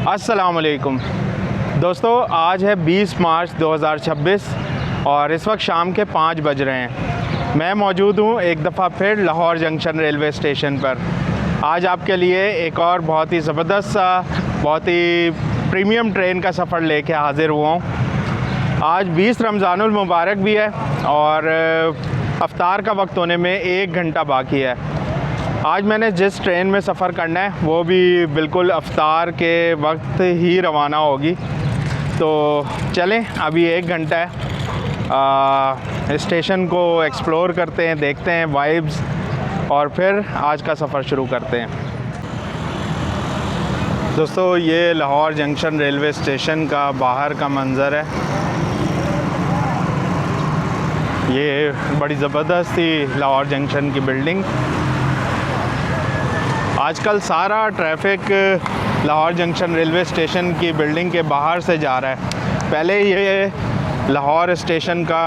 अस्सलामुअलैकुम दोस्तों, आज है 20 मार्च 2026 और इस वक्त शाम के 5 बज रहे हैं। मैं मौजूद हूँ एक दफ़ा फिर लाहौर जंक्शन रेलवे स्टेशन पर। आज आपके लिए एक और बहुत ही ज़बरदस्त सा, बहुत ही प्रीमियम ट्रेन का सफ़र लेके हाज़िर हुआ हूँ। आज 20 रमज़ानुल मुबारक भी है और अफ्तार का वक्त होने में 1 घंटा बाकी है। आज मैंने जिस ट्रेन में सफ़र करना है वो भी बिल्कुल अफ्तार के वक्त ही रवाना होगी। तो चलें, अभी 1 घंटा है, स्टेशन को एक्सप्लोर करते हैं, देखते हैं वाइब्स और फिर आज का सफ़र शुरू करते हैं। दोस्तों, ये लाहौर जंक्शन रेलवे स्टेशन का बाहर का मंज़र है। ये बड़ी ज़बरदस्त थी लाहौर जंक्शन की बिल्डिंग। आजकल सारा traffic Lahore junction railway station की बिल्डिंग के बाहर से जा रहा है। पहले ये लाहौर स्टेशन का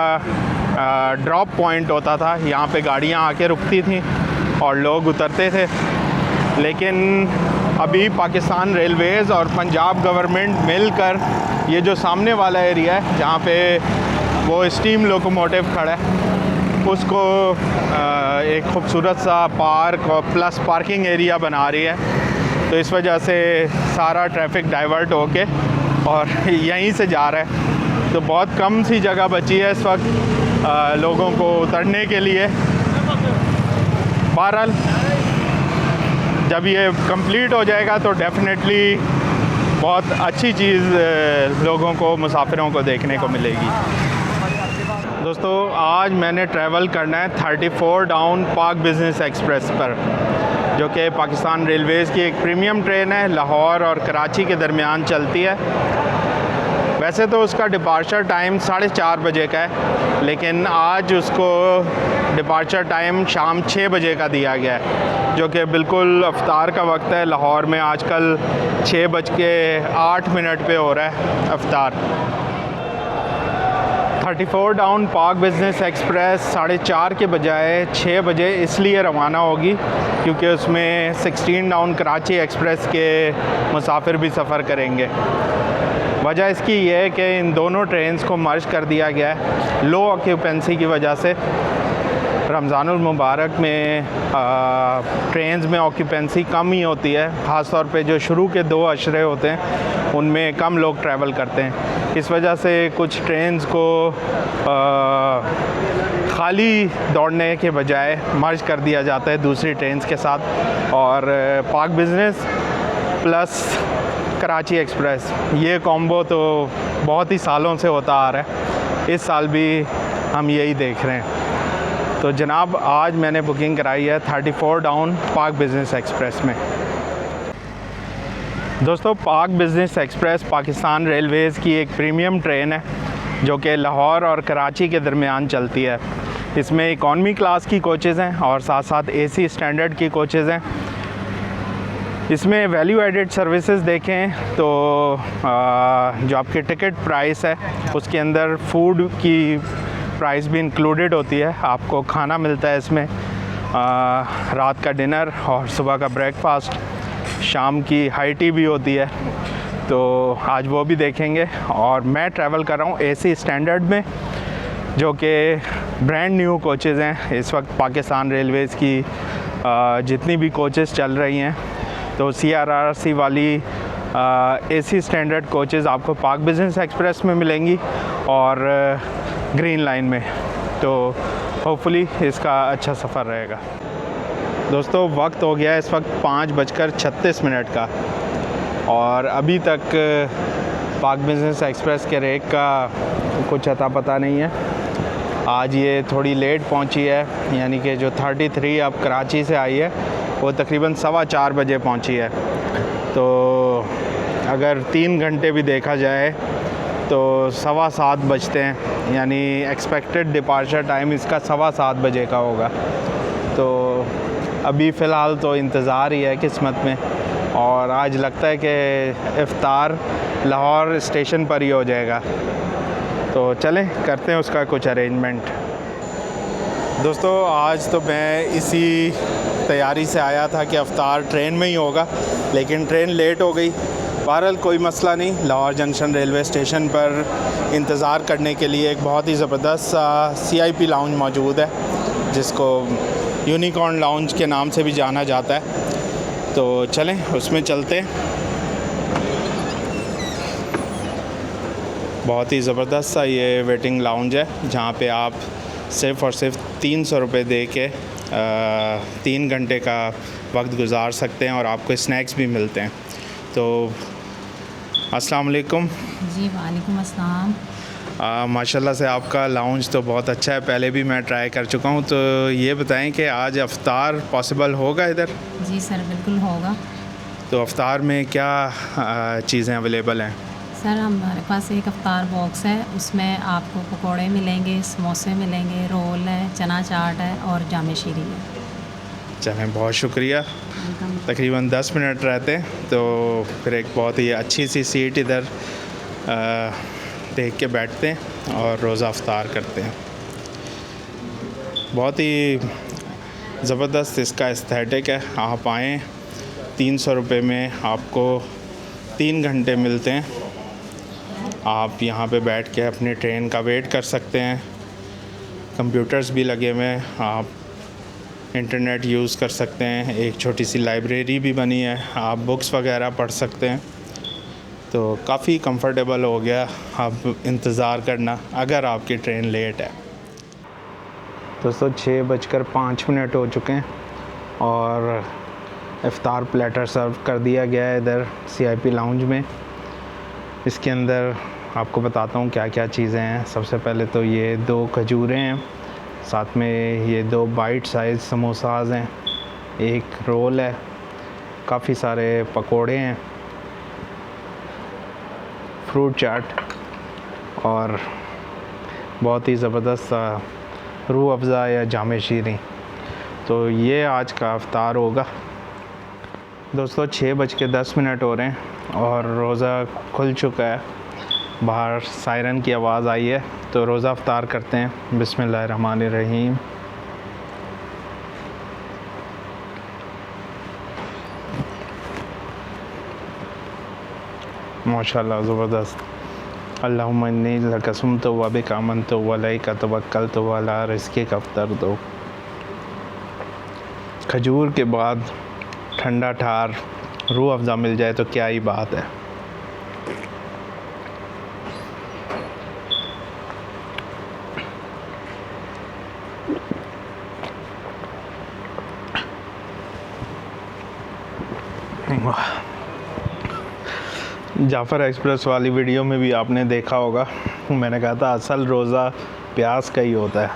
ड्रॉप पॉइंट होता था, यहाँ पे गाड़ियाँ आके रुकती थी और लोग उतरते थे। लेकिन अभी पाकिस्तान रेलवेज़ और पंजाब गवर्नमेंट मिलकर ये जो सामने वाला एरिया है जहाँ पे वो स्टीम लोकोमोटिव खड़ा है, उसको एक खूबसूरत सा पार्क और प्लस पार्किंग एरिया बना रही है। तो इस वजह से सारा ट्रैफिक डाइवर्ट होके और यहीं से जा रहा है। तो बहुत कम सी जगह बची है इस वक्त लोगों को उतरने के लिए। बहरहाल जब ये कंप्लीट हो जाएगा तो डेफिनेटली बहुत अच्छी चीज़ लोगों को, मुसाफिरों को देखने को मिलेगी। दोस्तों, आज मैंने ट्रैवल करना है 34 डाउन पाक बिज़नेस एक्सप्रेस पर, जो कि पाकिस्तान रेलवेज़ की एक प्रीमियम ट्रेन है। लाहौर और कराची के दरमियान चलती है। वैसे तो उसका डिपार्चर टाइम 4:30 बजे का है, लेकिन आज उसको डिपार्चर टाइम शाम 6 बजे का दिया गया है, जो कि बिल्कुल अफ्तार का वक्त है। लाहौर में आजकल 6:08 पे हो रहा है अफ्तार। 34 डाउन पाक बिज़नेस एक्सप्रेस 4:30 के बजाय 6 बजे इसलिए रवाना होगी क्योंकि उसमें 16 डाउन कराची एक्सप्रेस के मुसाफिर भी सफ़र करेंगे। वजह इसकी ये है कि इन दोनों ट्रेन्स को मर्ज कर दिया गया है लो ऑक्यूपेंसी की वजह से। रमज़ानुल मुबारक में ट्रेन्स में ऑक्यूपेंसी कम ही होती है, ख़ास तौर पे जो शुरू के 2 अशरे होते हैं उनमें कम लोग ट्रैवल करते हैं। इस वजह से कुछ ट्रेन्स को खाली दौड़ने के बजाय मर्ज कर दिया जाता है दूसरी ट्रेन्स के साथ। और पाक बिज़नेस प्लस कराची एक्सप्रेस, ये कॉम्बो तो बहुत ही सालों से होता आ रहा है। इस साल भी हम यही देख रहे हैं। तो जनाब, आज मैंने बुकिंग कराई है 34 डाउन पाक बिज़नेस एक्सप्रेस में। दोस्तों, पाक बिज़नेस एक्सप्रेस पाकिस्तान रेलवेज़ की एक प्रीमियम ट्रेन है जो कि लाहौर और कराची के दरमियान चलती है। इसमें इकॉनमी क्लास की कोचेज़ हैं और साथ साथ AC स्टैंडर्ड की कोचेज़ हैं। इसमें वैल्यू एडेड सर्विसेज देखें तो जो आपके टिकट प्राइस है उसके अंदर फ़ूड की प्राइस भी इंक्लूडेड होती है। आपको खाना मिलता है इसमें, रात का डिनर और सुबह का ब्रेकफास्ट, शाम की हाई टी भी होती है। तो आज वो भी देखेंगे। और मैं ट्रैवल कर रहा हूँ AC स्टैंडर्ड में, जो कि ब्रांड न्यू कोचेज़ हैं इस वक्त पाकिस्तान रेलवेज़ की। जितनी भी कोचेज़ चल रही हैं तो CRRC वाली AC स्टैंडर्ड कोचेज़ आपको पाक बिज़नेस एक्सप्रेस में मिलेंगी और ग्रीन लाइन में। तो होपफुली इसका अच्छा सफ़र रहेगा। दोस्तों, वक्त हो गया है इस वक्त 5:36 का और अभी तक पाक बिज़नेस एक्सप्रेस के रेट का कुछ अता पता नहीं है। आज ये थोड़ी लेट पहुंची है, यानी कि जो 33 अब कराची से आई है वो तकरीबन 4:15 बजे पहुंची है। तो अगर 3 घंटे भी देखा जाए तो 7:15 बजते हैं, यानी एक्सपेक्टेड डिपार्चर टाइम इसका 7:15 बजे का होगा। तो अभी फ़िलहाल तो इंतज़ार ही है किस्मत में, और आज लगता है कि इफ्तार लाहौर स्टेशन पर ही हो जाएगा। तो चलें, करते हैं उसका कुछ अरेंजमेंट। दोस्तों, आज तो मैं इसी तैयारी से आया था कि अफ्तार ट्रेन में ही होगा, लेकिन ट्रेन लेट हो गई बहरहाल कोई मसला नहीं, लाहौर जंक्शन रेलवे स्टेशन पर इंतज़ार करने के लिए एक बहुत ही ज़बरदस्त CIP लाउंज मौजूद है, जिसको यूनिकॉर्न लाउंज के नाम से भी जाना जाता है। तो चलें उसमें चलते। बहुत ही ज़बरदस्त सा ये वेटिंग लाउंज है, जहाँ पे आप सिर्फ़ और सिर्फ 300 रुपये दे के 3 घंटे का वक्त गुजार सकते हैं और आपको स्नैक्स भी मिलते हैं। तो अस्सलाम वालेकुम। जी वालेकुम अस्सलाम। माशाल्लाह से आपका लाउंज तो बहुत अच्छा है, पहले भी मैं ट्राई कर चुका हूँ। तो ये बताएं कि आज अफ्तार पॉसिबल होगा इधर? जी सर बिल्कुल होगा। तो अफ्तार में क्या चीज़ें अवेलेबल हैं? सर हमारे पास एक अफ्तार बॉक्स है, उसमें आपको पकोड़े मिलेंगे, समोसे मिलेंगे, रोल है, चना चाट है और जामे शीरी है। चलें, बहुत शुक्रिया। तकरीबन 10 मिनट रहते हैं, तो फिर एक बहुत ही अच्छी सी सीट इधर देख के बैठते हैं और रोज़ा अफ्तार करते हैं। बहुत ही ज़बरदस्त इसका एस्थेटिक है। आप आएँ, 300 रुपये में आपको 3 घंटे मिलते हैं। आप यहाँ पे बैठ के अपनी ट्रेन का वेट कर सकते हैं। कंप्यूटर्स भी लगे हुए हैं, आप इंटरनेट यूज़ कर सकते हैं। एक छोटी सी लाइब्रेरी भी बनी है, आप बुक्स वगैरह पढ़ सकते हैं। तो काफ़ी कंफर्टेबल हो गया अब इंतज़ार करना, अगर आपकी ट्रेन लेट है। दोस्तों 6:05 हो चुके हैं और इफ्तार प्लेटर सर्व कर दिया गया है इधर CIP लाउंज में। इसके अंदर आपको बताता हूँ क्या क्या चीज़ें हैं। सबसे पहले तो ये 2 खजूरें हैं, साथ में ये 2 बाइट साइज़ समोसाज हैं, एक रोल है, काफ़ी सारे पकोड़े हैं, फ्रूट चाट और बहुत ही ज़बरदस्त रूह अफ़ज़ा या जामे शीरी। तो ये आज का अफ्तार होगा। दोस्तों 6:10 हो रहे हैं और रोज़ा खुल चुका है। बाहर सायरन की आवाज़ आई है, तो रोज़ा अफ्तार करते हैं। बिस्मिल्लाहिर्रहमानिर्रहीम। माशाल्लाह ज़बरदस्त। अल्लाहुम्मा इन्नी लका सुम्तु व बिका आमनतु व अलैका तवक्कलतु व अला रिज़्क़िका अफ़्तरतु। खजूर के बाद ठंडा ठार रूह अफ़ज़ा मिल जाए तो क्या ही बात है। जाफ़र एक्सप्रेस वाली वीडियो में भी आपने देखा होगा, मैंने कहा था असल रोज़ा प्यास का ही होता है।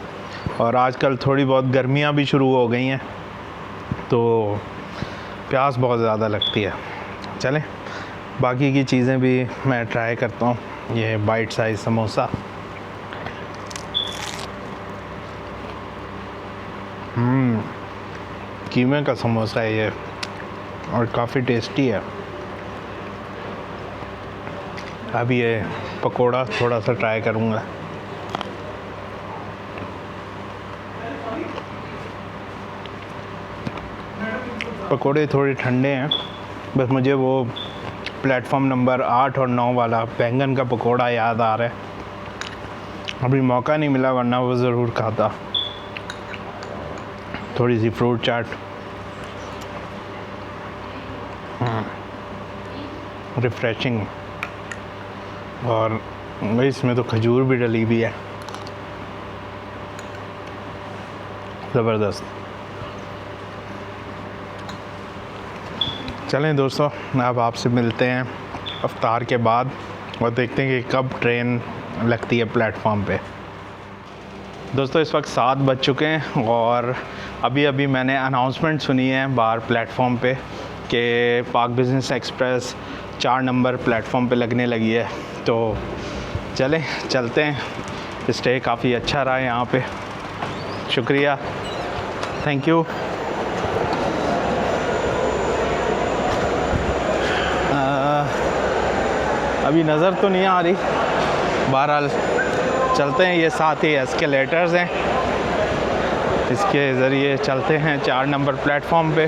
और आजकल थोड़ी बहुत गर्मियाँ भी शुरू हो गई हैं, तो प्यास बहुत ज़्यादा लगती है। चलें बाकी की चीज़ें भी मैं ट्राई करता हूँ। ये बाइट साइज़ समोसा, कीमे का समोसा है ये और काफ़ी टेस्टी है। अभी ये पकोड़ा थोड़ा सा ट्राई करूँगा। पकोड़े थोड़े ठंडे हैं, बस मुझे वो प्लेटफॉर्म नंबर 8 और 9 वाला बैंगन का पकोड़ा याद आ रहा है। अभी मौका नहीं मिला, वरना वो ज़रूर खाता। थोड़ी सी फ्रूट चाट, रिफ़्रेशिंग, और इसमें तो खजूर भी डली हुई है, ज़बरदस्त। चलें दोस्तों, अब आपसे मिलते हैं अफ्तार के बाद और देखते हैं कि कब ट्रेन लगती है प्लेटफॉर्म पे। दोस्तों इस वक्त 7 बज चुके हैं और अभी मैंने अनाउंसमेंट सुनी है बाहर प्लेटफॉर्म पे कि पाक बिज़नेस एक्सप्रेस 4 नंबर प्लेटफॉर्म पे लगने लगी है। तो चलें चलते हैं। स्टे काफ़ी अच्छा रहा है यहाँ पे, शुक्रिया, थैंक यू। अभी नज़र तो नहीं आ रही, बहरहाल चलते हैं। ये साथ ही एस्केलेटर्स हैं, इसके ज़रिए चलते हैं 4 नंबर प्लेटफॉर्म पे।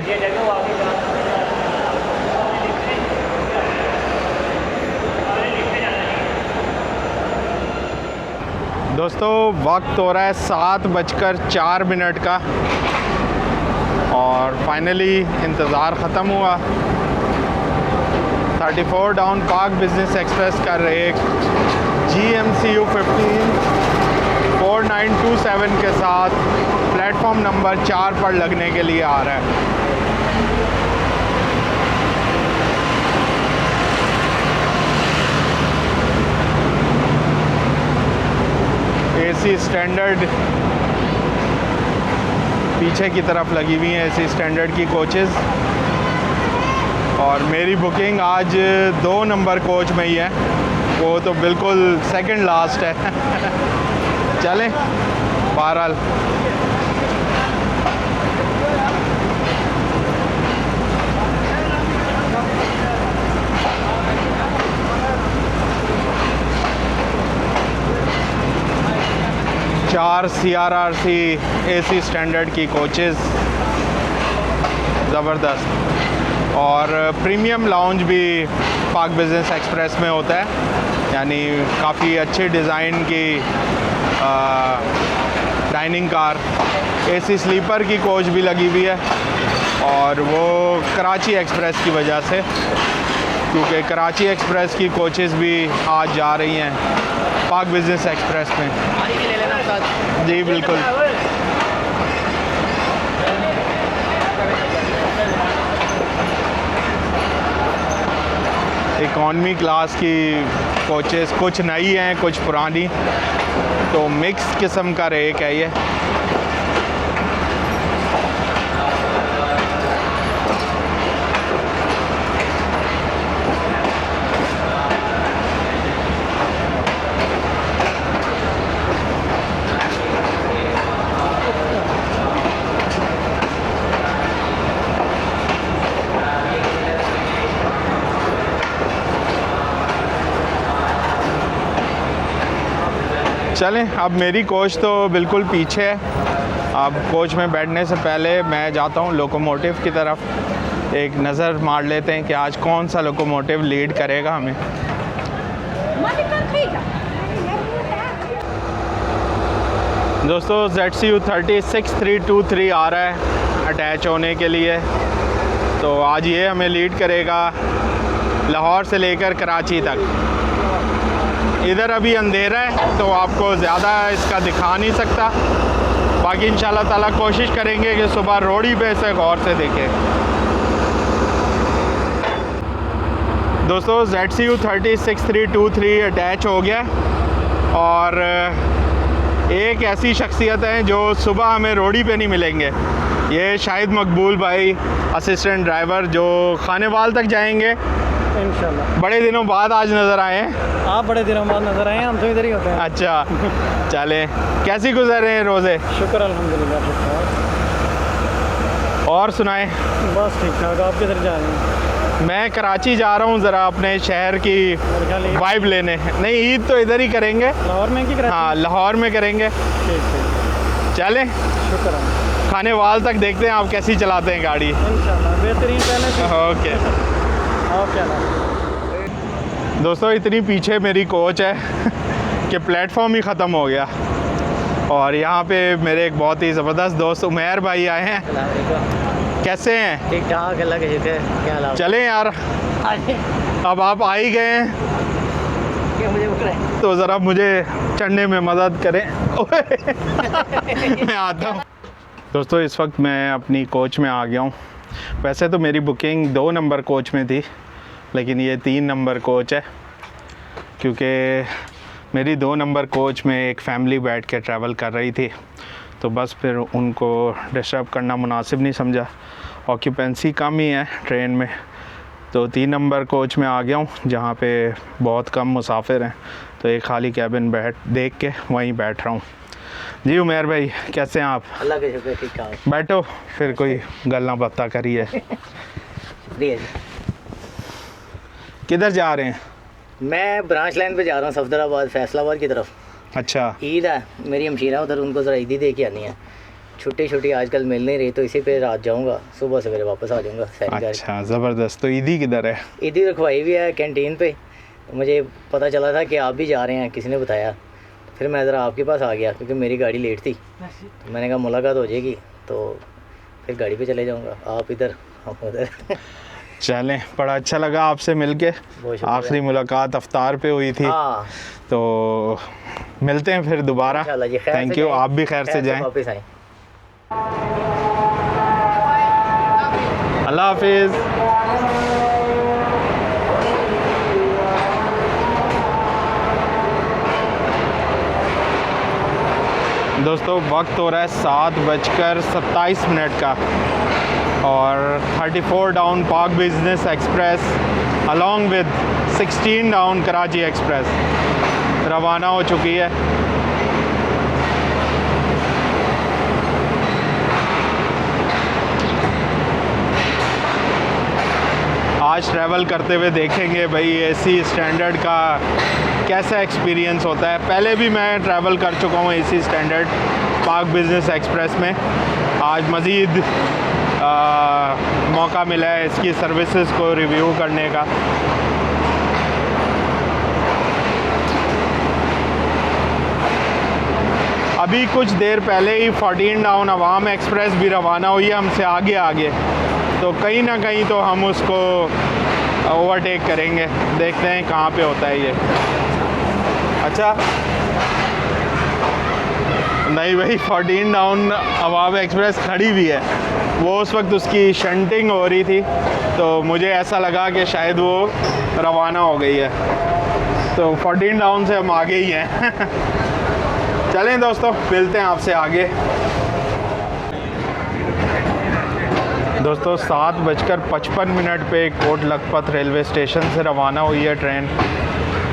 दोस्तों वक्त हो रहा है 7:04 का और फाइनली इंतज़ार ख़त्म हुआ। 34 डाउन पार्क बिजनेस एक्सप्रेस का रेक GMCU 15 4927 के साथ प्लेटफॉर्म नंबर 4 पर लगने के लिए आ रहा है। AC स्टैंडर्ड पीछे की तरफ लगी हुई हैं, AC स्टैंडर्ड की कोचेज़। और मेरी बुकिंग आज 2 नंबर कोच में ही है, वो तो बिल्कुल सेकंड लास्ट है। चलें बहरहाल चार CRRC AC स्टैंडर्ड की कोचेज़ ज़बरदस्त। और प्रीमियम लाउंज भी पार्क बिजनेस एक्सप्रेस में होता है, यानी काफ़ी अच्छे डिज़ाइन की डाइनिंग कार। AC स्लीपर की कोच भी लगी हुई है और वो कराची एक्सप्रेस की वजह से, क्योंकि कराची एक्सप्रेस की कोचेज़ भी आज जा रही हैं पार्क बिजनेस एक्सप्रेस में। जी बिल्कुल। इकॉनमी क्लास की कोचेज़ कुछ नई हैं कुछ पुरानी, तो मिक्स किस्म का रेक है ये। चलें, अब मेरी कोच तो बिल्कुल पीछे है। अब कोच में बैठने से पहले मैं जाता हूँ लोकोमोटिव की तरफ, एक नज़र मार लेते हैं कि आज कौन सा लोकोमोटिव लीड करेगा हमें। दोस्तों ZCU 36323 आ रहा है अटैच होने के लिए, तो आज ये हमें लीड करेगा लाहौर से लेकर कराची तक। इधर अभी अंधेरा है तो आपको ज़्यादा इसका दिखा नहीं सकता, बाकी इंशाल्लाह ताला कोशिश करेंगे कि सुबह रोडी पे से गौर से देखें। दोस्तों ZCU 36323 अटैच हो गया और एक ऐसी शख्सियत है जो सुबह हमें रोडी पे नहीं मिलेंगे। ये शाहिद मकबूल भाई असिस्टेंट ड्राइवर जो खानेवाल तक जाएंगे इंशाल्लाह। बड़े दिनों बाद आज नज़र आए हैं आप। बड़े दिनों बाद नज़र आए हैं, हम तो इधर ही होते हैं। अच्छा चलें, कैसी गुजर रहे हैं रोज़े? शुक्र अल्हम्दुलिल्लाह ठीक ठाक। और सुनाएं। बस ठीक ठाक। आप किधर जा रहे हैं? मैं कराची जा रहा हूँ ज़रा अपने शहर की वाइब लेने। नहीं, ईद तो इधर ही करेंगे। लाहौर में की कराची? हाँ लाहौर में करेंगे। ठीक ठीक। चलें शुक्र। खानेवाल तक देखते हैं आप कैसी चलाते हैं गाड़ी। इंशाल्लाह बेहतरीन। पहले से ओके। आप क्या नाम? दोस्तों इतनी पीछे मेरी कोच है कि प्लेटफॉर्म ही ख़त्म हो गया और यहाँ पे मेरे एक बहुत ही ज़बरदस्त दोस्त उमैर भाई आए हैं। कैसे हैं? ठीक ठाक, अल्लाह के शुक्र। क्या हाल? चलें यार, अब आप आ ही गए हैं तो ज़रा मुझे चढ़ने में मदद करें। मैं आता हूँ। दोस्तों इस वक्त मैं अपनी कोच में आ गया हूँ। वैसे तो मेरी बुकिंग 2 नंबर कोच में थी, लेकिन ये 3 नंबर कोच है, क्योंकि मेरी 2 नंबर कोच में एक फ़ैमिली बैठ के ट्रैवल कर रही थी, तो बस फिर उनको डिस्टर्ब करना मुनासिब नहीं समझा। ऑक्यूपेंसी कम ही है ट्रेन में, तो 3 नंबर कोच में आ गया हूँ जहाँ पे बहुत कम मुसाफिर हैं, तो एक खाली कैबिन देख के वहीं बैठ रहा हूँ। जी उमैर भाई कैसे हैं आप? अल्लाह के शुक्र ठीक ठाक। बैठो, फिर कोई गल्ला बात करिए। शुक्रिया जी। किधर जा रहे हैं? मैं ब्रांच लाइन पे जा रहा हूँ, सफदराबाद फैसलाबाद की तरफ। अच्छा। ईद है, मेरी हमशीरा उधर, उनको ज़रा ईदी दे के आनी है। छुट्टी आजकल मिल नहीं रही, तो इसी पे रात जाऊँगा, सुबह सवेरे वापस आ जाऊँगा। अच्छा ज़बरदस्त। तो ईदी किधर है? ईदी रखवाई भी है कैंटीन पे। मुझे पता चला था कि आप भी जा रहे हैं, किसी ने बताया, फिर मैं ज़रा आपके पास आ गया क्योंकि मेरी गाड़ी लेट थी, तो मैंने कहा मुलाकात हो जाएगी तो फिर गाड़ी पे चले जाऊँगा, आप इधर हम उधर। चलें, बड़ा अच्छा लगा आपसे मिलके। बहुत शुक्रिया। आखिरी मुलाकात अफ्तार पे हुई थी, हाँ तो मिलते हैं फिर दोबारा। इंशाल्लाह जी, खैर से थैंक यू, जाएं, आप भी खैर से जाएं। वापस आएँ। अल्लाह हाफिज़। दोस्तों वक्त हो रहा है 7:27 का और 34 down park business express along with 16 down Karachi express रवाना हो चुकी है। आज ट्रैवल करते हुए देखेंगे भाई एसी स्टैंडर्ड का कैसा एक्सपीरियंस होता है। पहले भी मैं ट्रैवल कर चुका हूँ AC standard park business express में। आज मज़ीद मौका मिला है इसकी सर्विसेज को रिव्यू करने का। अभी कुछ देर पहले ही 14 डाउन अवाम एक्सप्रेस भी रवाना हुई है हमसे आगे आगे, तो कहीं ना कहीं तो हम उसको ओवरटेक करेंगे। देखते हैं कहाँ पे होता है ये। अच्छा नहीं भाई, 14 डाउन अवाम एक्सप्रेस खड़ी भी है, वो उस वक्त उसकी शंटिंग हो रही थी तो मुझे ऐसा लगा कि शायद वो रवाना हो गई है, तो 14 डाउन से हम आगे ही हैं। चलें दोस्तों, मिलते हैं आपसे आगे। दोस्तों 7:55 पे कोट लखपत रेलवे स्टेशन से रवाना हुई है ट्रेन।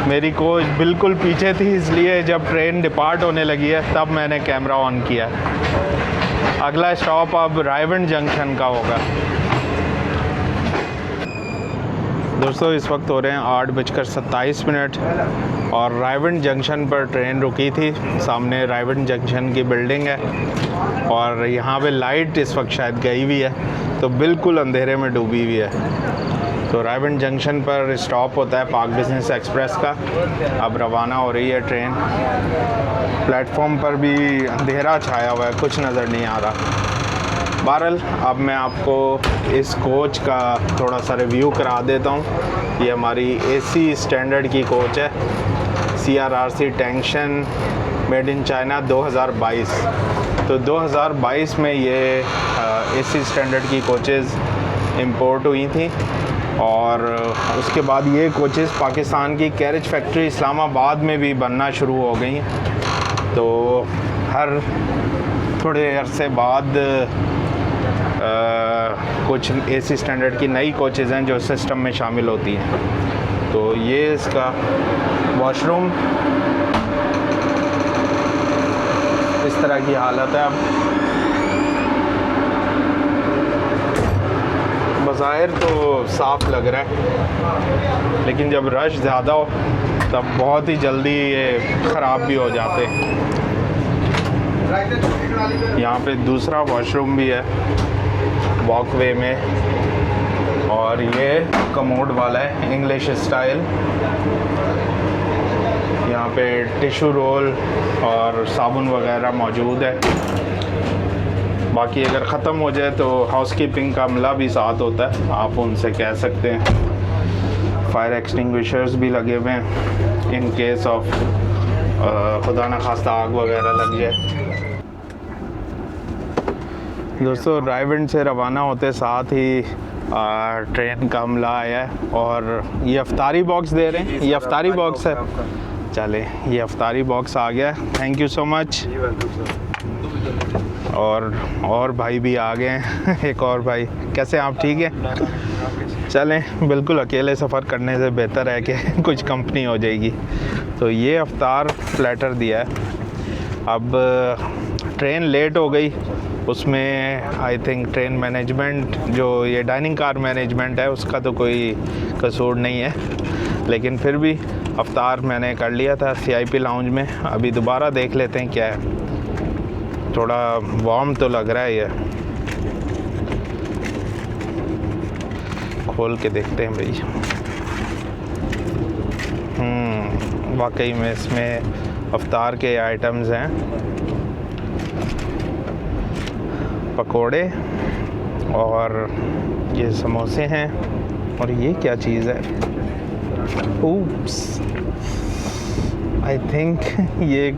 मेरी कोच बिल्कुल पीछे थी, इसलिए जब ट्रेन डिपार्ट होने लगी है तब मैंने कैमरा ऑन किया। अगला स्टॉप अब रायवंड जंक्शन का होगा। दोस्तों इस वक्त हो रहे हैं 8:27 और रायवंड जंक्शन पर ट्रेन रुकी थी। सामने रायवंड जंक्शन की बिल्डिंग है और यहाँ पे लाइट इस वक्त शायद गई हुई है, तो बिल्कुल अंधेरे में डूबी हुई है। तो रायवंड जंक्शन पर स्टॉप होता है पार्क बिजनेस एक्सप्रेस का। अब रवाना हो रही है ट्रेन। प्लेटफॉर्म पर भी अंधेरा छाया हुआ है, कुछ नज़र नहीं आ रहा। बहरहाल अब मैं आपको इस कोच का थोड़ा सा रिव्यू करा देता हूँ। ये हमारी एसी स्टैंडर्ड की कोच है, CRRC tension made in China 2022। तो 2022 में ये एसी स्टैंडर्ड की कोचेज़ इंपोर्ट हुई थी और उसके बाद ये कोचेज़ पाकिस्तान की कैरेज फैक्ट्री इस्लामाबाद में भी बनना शुरू हो गई। तो हर थोड़े अरसे बाद कुछ एसी स्टैंडर्ड की नई कोचेज़ हैं जो सिस्टम में शामिल होती हैं। तो ये इसका वॉशरूम इस तरह की हालत है। अब बज़ाहिर तो साफ़ लग रहा है, लेकिन जब रश ज़्यादा हो तब बहुत ही जल्दी ये ख़राब भी हो जाते हैं। यहाँ पे दूसरा वॉशरूम भी है वॉकवे में और ये कमोड वाला है इंग्लिश स्टाइल। यहाँ पे टिशू रोल और साबुन वगैरह मौजूद है। बाकी अगर ख़त्म हो जाए तो हाउसकीपिंग का अमला भी साथ होता है, आप उनसे कह सकते हैं। फायर एक्सटिंग्विशर्स भी लगे हुए हैं इन केस ऑफ खुदा न खास्ता आग वगैरह लग जाए। दोस्तों रायवंड से रवाना होते साथ ही ट्रेन का अमला आया है और ये अफ्तारी बॉक्स दे रहे हैं। ये अफ्तारी बॉक्स है, चले ये अफ्तारी बॉक्स आ गया, थैंक यू सो मच। और भाई भी आ गए हैं। एक और भाई, कैसे आप, ठीक है? चलें, बिल्कुल अकेले सफ़र करने से बेहतर है कि कुछ कंपनी हो जाएगी। तो ये अफ्तार प्लेटर दिया है। अब ट्रेन लेट हो गई, उसमें आई थिंक ट्रेन मैनेजमेंट जो ये डाइनिंग कार मैनेजमेंट है उसका तो कोई कसूर नहीं है, लेकिन फिर भी अफ्तार मैंने कर लिया था CIP लाउंज में। अभी दोबारा देख लेते हैं क्या है। थोड़ा वार्म तो लग रहा है ये, खोल के देखते हैं भाई। वाकई में इसमें अफ्तार के आइटम्स हैं, पकोड़े और ये समोसे हैं, और ये क्या चीज़ है, ऊप्स, आई थिंक ये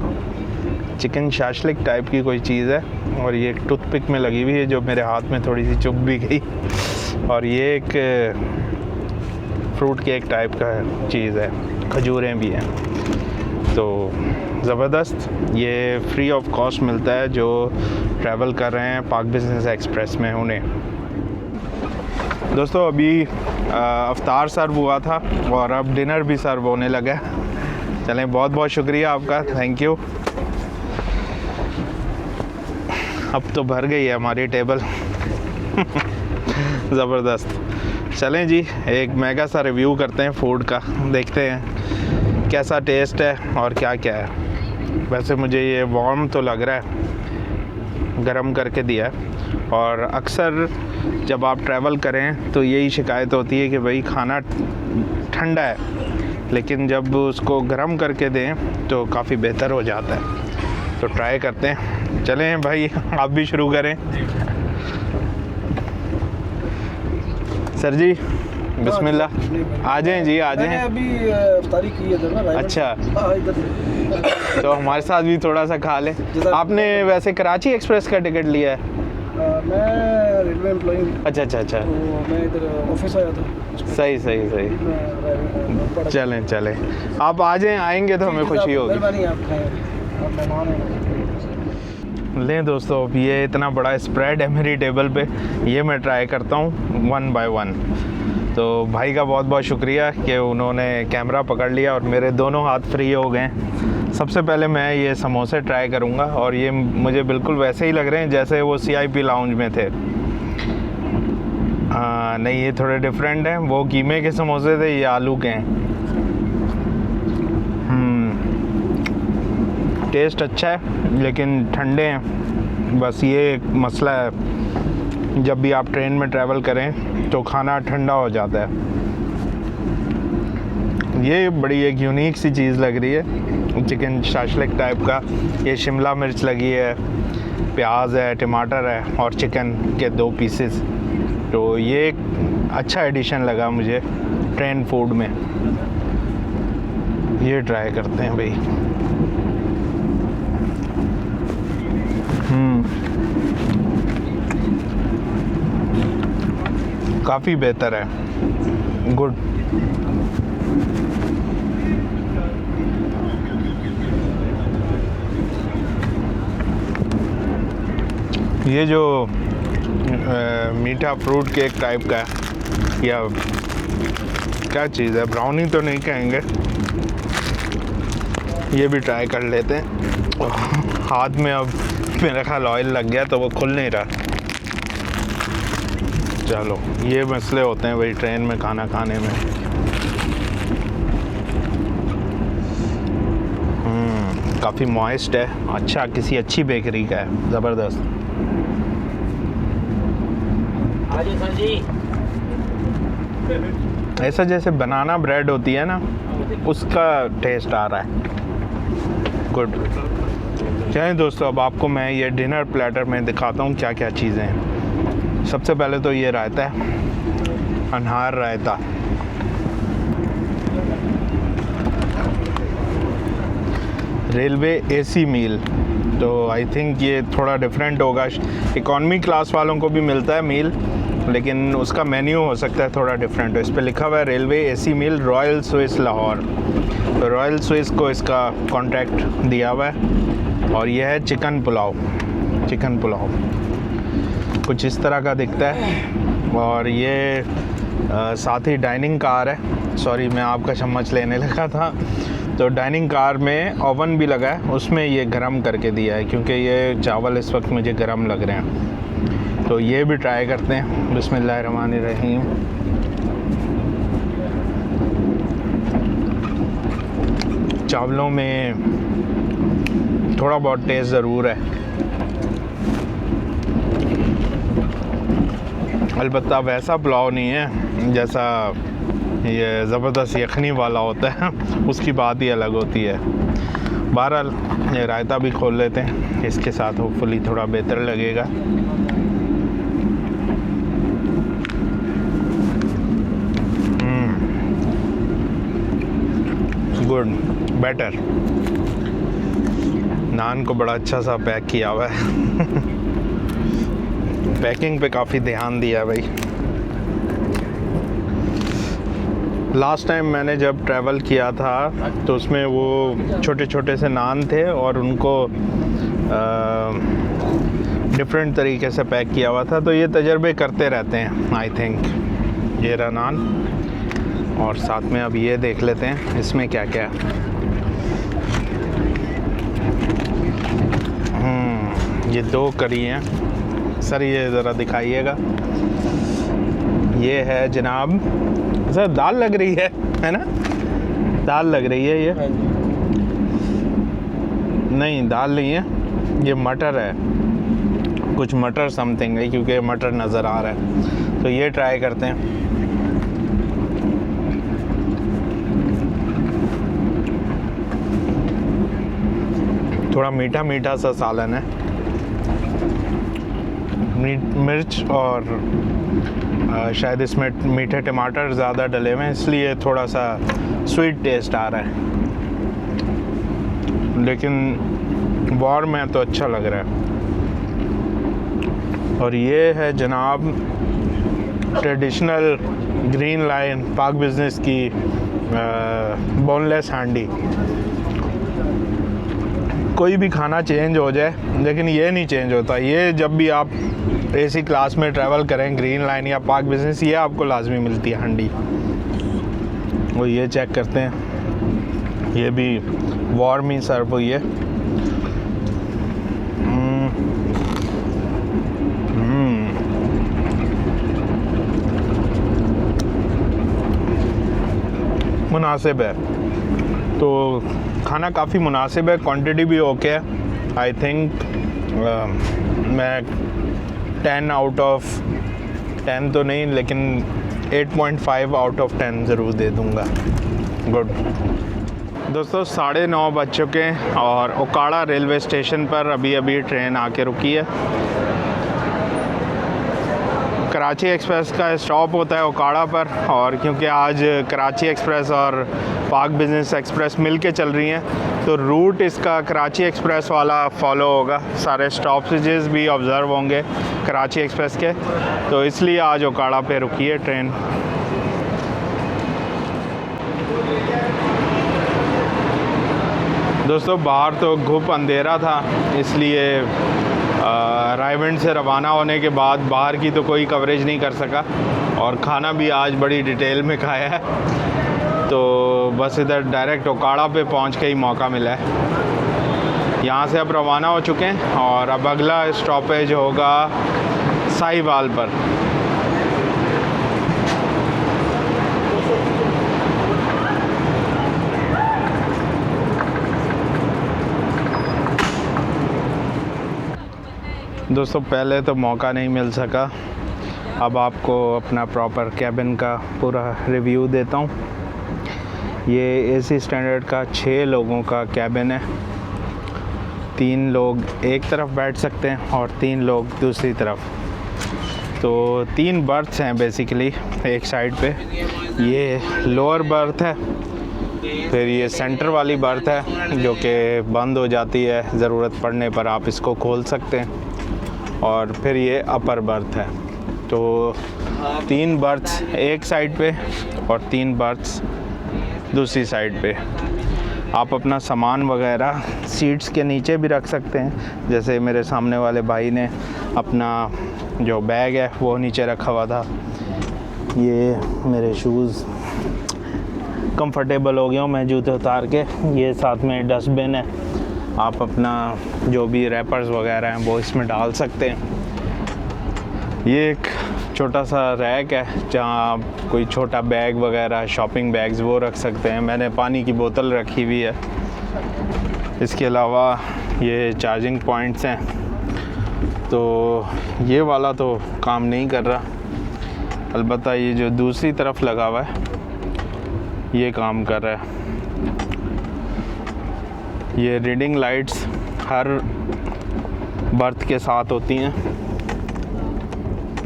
चिकन शाशलिक टाइप की कोई चीज़ है, और ये एक टूथपिक में लगी हुई है जो मेरे हाथ में थोड़ी सी चुभ भी गई। और ये एक फ्रूट केक टाइप का चीज़ है, खजूरें भी हैं। तो ज़बरदस्त, ये फ्री ऑफ कॉस्ट मिलता है जो ट्रैवल कर रहे हैं पाक बिज़नेस एक्सप्रेस में उन्हें। दोस्तों अभी अफ्तार सर्व हुआ था और अब डिनर भी सर्व होने लगा है। चलें, बहुत बहुत शुक्रिया आपका, थैंक यू। अब तो भर गई है हमारी टेबल। ज़बरदस्त। चलें जी, एक मेगा सा रिव्यू करते हैं फूड का, देखते हैं कैसा टेस्ट है और क्या क्या है। वैसे मुझे ये वार्म तो लग रहा है, गरम करके दिया है। और अक्सर जब आप ट्रैवल करें तो यही शिकायत होती है कि भाई खाना ठंडा है, लेकिन जब उसको गरम करके दें तो काफ़ी बेहतर हो जाता है। तो ट्राई करते हैं। चलें भाई, आप भी शुरू करें। सर जी बिस्मिल्लाह, आ जाएं जी, आ जाएं। अभी अफ्तारी की है ना। अच्छा, तो हमारे साथ भी थोड़ा सा खा लें। आपने वैसे कराची एक्सप्रेस का टिकट लिया है? मैं रेलवे एम्प्लॉई हूँ। अच्छा अच्छा अच्छा, तो मैं इधर ऑफिस आया था। सही सही सही। चलें चलें, आप आ जाएं, आएंगे तो हमें खुशी होगी। मेहरबानी, आप खाएं, आप मेहमान हैं। लें दोस्तों, अब ये इतना बड़ा स्प्रेड है मेरी टेबल पे, ये मैं ट्राई करता हूँ 1 बाय 1। तो भाई का बहुत बहुत शुक्रिया कि उन्होंने कैमरा पकड़ लिया और मेरे दोनों हाथ फ्री हो गए। सबसे पहले मैं ये समोसे ट्राई करूँगा, और ये मुझे बिल्कुल वैसे ही लग रहे हैं जैसे वो CIP लाउंज में थे। नहीं, ये थोड़े डिफरेंट हैं, वो कीमे के समोसे थे, ये आलू के हैं। टेस्ट अच्छा है लेकिन ठंडे हैं, बस ये एक मसला है, जब भी आप ट्रेन में ट्रैवल करें तो खाना ठंडा हो जाता है। ये बड़ी एक यूनिक सी चीज़ लग रही है, चिकन शाशलिक टाइप का। ये शिमला मिर्च लगी है, प्याज है, टमाटर है और चिकन के 2 पीसेस। तो ये एक अच्छा एडिशन लगा मुझे ट्रेन फूड में। ये ट्राई करते हैं भाई। काफ़ी बेहतर है, गुड। ये जो मीठा फ्रूट केक टाइप का है, या क्या चीज़ है, ब्राउनी तो नहीं कहेंगे, ये भी ट्राई कर लेते हैं। हाथ में अब मेरा ख्याल ऑयल लग गया तो वो खुल नहीं रहा। चलो, ये मसले होते हैं भाई ट्रेन में खाना खाने में। काफ़ी मॉइस्ट है, अच्छा, किसी अच्छी बेकरी का है, ज़बरदस्त। ऐसा जैसे बनाना ब्रेड होती है ना, उसका टेस्ट आ रहा है, गुड। चलिए दोस्तों, अब आपको मैं ये डिनर प्लेटर में दिखाता हूँ क्या क्या चीज़ें हैं। सबसे पहले तो ये रायता है, अनहार रायता। रेलवे AC मील, तो आई थिंक ये थोड़ा डिफरेंट होगा। इकॉनमी क्लास वालों को भी मिलता है मील, लेकिन उसका मेन्यू हो सकता है थोड़ा डिफरेंट। इस पर लिखा हुआ है रेलवे AC मील रॉयल स्विस लाहौर। तो रॉयल स्विस को इसका कॉन्ट्रैक्ट दिया हुआ है। और यह है चिकन पुलाव। चिकन पुलाव कुछ इस तरह का दिखता है। और ये साथ ही डाइनिंग कार है। सॉरी, मैं आपका चम्मच लेने लगा था। तो डाइनिंग कार में ओवन भी लगा है, उसमें ये गरम करके दिया है, क्योंकि ये चावल इस वक्त मुझे गरम लग रहे हैं। तो ये भी ट्राई करते हैं। बिस्मिल्लाहिर्रहमानिर्रहीम। चावलों में थोड़ा बहुत टेस्ट ज़रूर है, अलबत्ता वैसा पुलाव नहीं है जैसा ये ज़बरदस्त यखनी वाला होता है, उसकी बात ही अलग होती है। बहरहाल ये रायता भी खोल लेते हैं, इसके साथ होपफुली थोड़ा बेहतर लगेगा। Good, better. नान को बड़ा अच्छा सा पैक किया हुआ है। पैकिंग पे काफ़ी ध्यान दिया भाई। लास्ट टाइम मैंने जब ट्रैवल किया था तो उसमें वो छोटे छोटे से नान थे और उनको डिफरेंट तरीके से पैक किया हुआ था, तो ये तजर्बे करते रहते हैं आई थिंक। ये रहा नान, और साथ में अब ये देख लेते हैं इसमें क्या क्या है। ये 2 करी हैं सर, ये ज़रा दिखाइएगा। ये है जनाब सर, दाल लग रही है ना? दाल लग रही है ये? नहीं, दाल नहीं है, ये मटर है, कुछ मटर समथिंग है, क्योंकि मटर नज़र आ रहा है। तो ये ट्राई करते हैं। थोड़ा मीठा मीठा सा सालन है, मिर्च और शायद इसमें मीठे टमाटर ज़्यादा डले हुए हैं, इसलिए थोड़ा सा स्वीट टेस्ट आ रहा है, लेकिन वार्म है तो अच्छा लग रहा है। और ये है जनाब ट्रेडिशनल ग्रीन लाइन पाक बिजनेस की बोनलेस हांडी। कोई भी खाना चेंज हो जाए, लेकिन ये नहीं चेंज होता। ये जब भी आप एसी क्लास में ट्रैवल करें, ग्रीन लाइन या पाक बिजनेस, ये आपको लाजमी मिलती है हांडी। वो ये चेक करते हैं, ये भी वार्म ही सर्व हुई है। मुनासिब है, तो खाना काफ़ी मुनासिब है, क्वांटिटी भी ओके है। आई थिंक मैं 10 आउट ऑफ 10 तो नहीं, लेकिन 8.5 आउट ऑफ 10 ज़रूर दे दूँगा। गुड। दोस्तों 9:30 बज चुके हैं और ओकाड़ा रेलवे स्टेशन पर अभी ट्रेन आके रुकी है। कराची एक्सप्रेस का स्टॉप होता है ओकाड़ा पर, और क्योंकि आज कराची एक्सप्रेस और पाक बिजनेस एक्सप्रेस मिल के चल रही हैं, तो रूट इसका कराची एक्सप्रेस वाला फॉलो होगा। सारे स्टॉपेजेस भी ऑब्ज़र्व होंगे कराची एक्सप्रेस के, तो इसलिए आज ओकाड़ा पे रुकी है ट्रेन। दोस्तों बाहर तो घुप अंधेरा था, इसलिए रायवेंड से रवाना होने के बाद बाहर की तो कोई कवरेज नहीं कर सका, और खाना भी आज बड़ी डिटेल में खाया है, तो बस इधर डायरेक्ट ओकाड़ा पे पहुंच के ही मौका मिला है। यहाँ से अब रवाना हो चुके हैं और अब अगला स्टॉपेज होगा साहिवाल पर। दोस्तों पहले तो मौका नहीं मिल सका, अब आपको अपना प्रॉपर कैबिन का पूरा रिव्यू देता हूँ। ये एसी स्टैंडर्ड का 6 लोगों का कैबिन है। 3 लोग एक तरफ बैठ सकते हैं और 3 लोग दूसरी तरफ, तो 3 बर्थ्स हैं बेसिकली एक साइड पे। ये लोअर बर्थ है, फिर ये सेंटर वाली बर्थ है जो कि बंद हो जाती है, ज़रूरत पड़ने पर आप इसको खोल सकते हैं, और फिर ये अपर बर्थ है। तो 3 बर्थ्स एक साइड पे और 3 बर्थ्स दूसरी साइड पे। आप अपना सामान वगैरह सीट्स के नीचे भी रख सकते हैं, जैसे मेरे सामने वाले भाई ने अपना जो बैग है वो नीचे रखा हुआ था। ये मेरे शूज़ कंफर्टेबल हो गया हूँ मैं जूते उतार के। ये साथ में डस्टबिन है, आप अपना जो भी रैपर्स वगैरह हैं वो इसमें डाल सकते हैं। ये एक छोटा सा रैक है जहाँ आप कोई छोटा बैग वगैरह, शॉपिंग बैग्स वो रख सकते हैं। मैंने पानी की बोतल रखी हुई है। इसके अलावा ये चार्जिंग पॉइंट्स हैं, तो ये वाला तो काम नहीं कर रहा, अलबत्ता ये जो दूसरी तरफ लगा हुआ है ये काम कर रहा है। ये रीडिंग लाइट्स हर बर्थ के साथ होती हैं,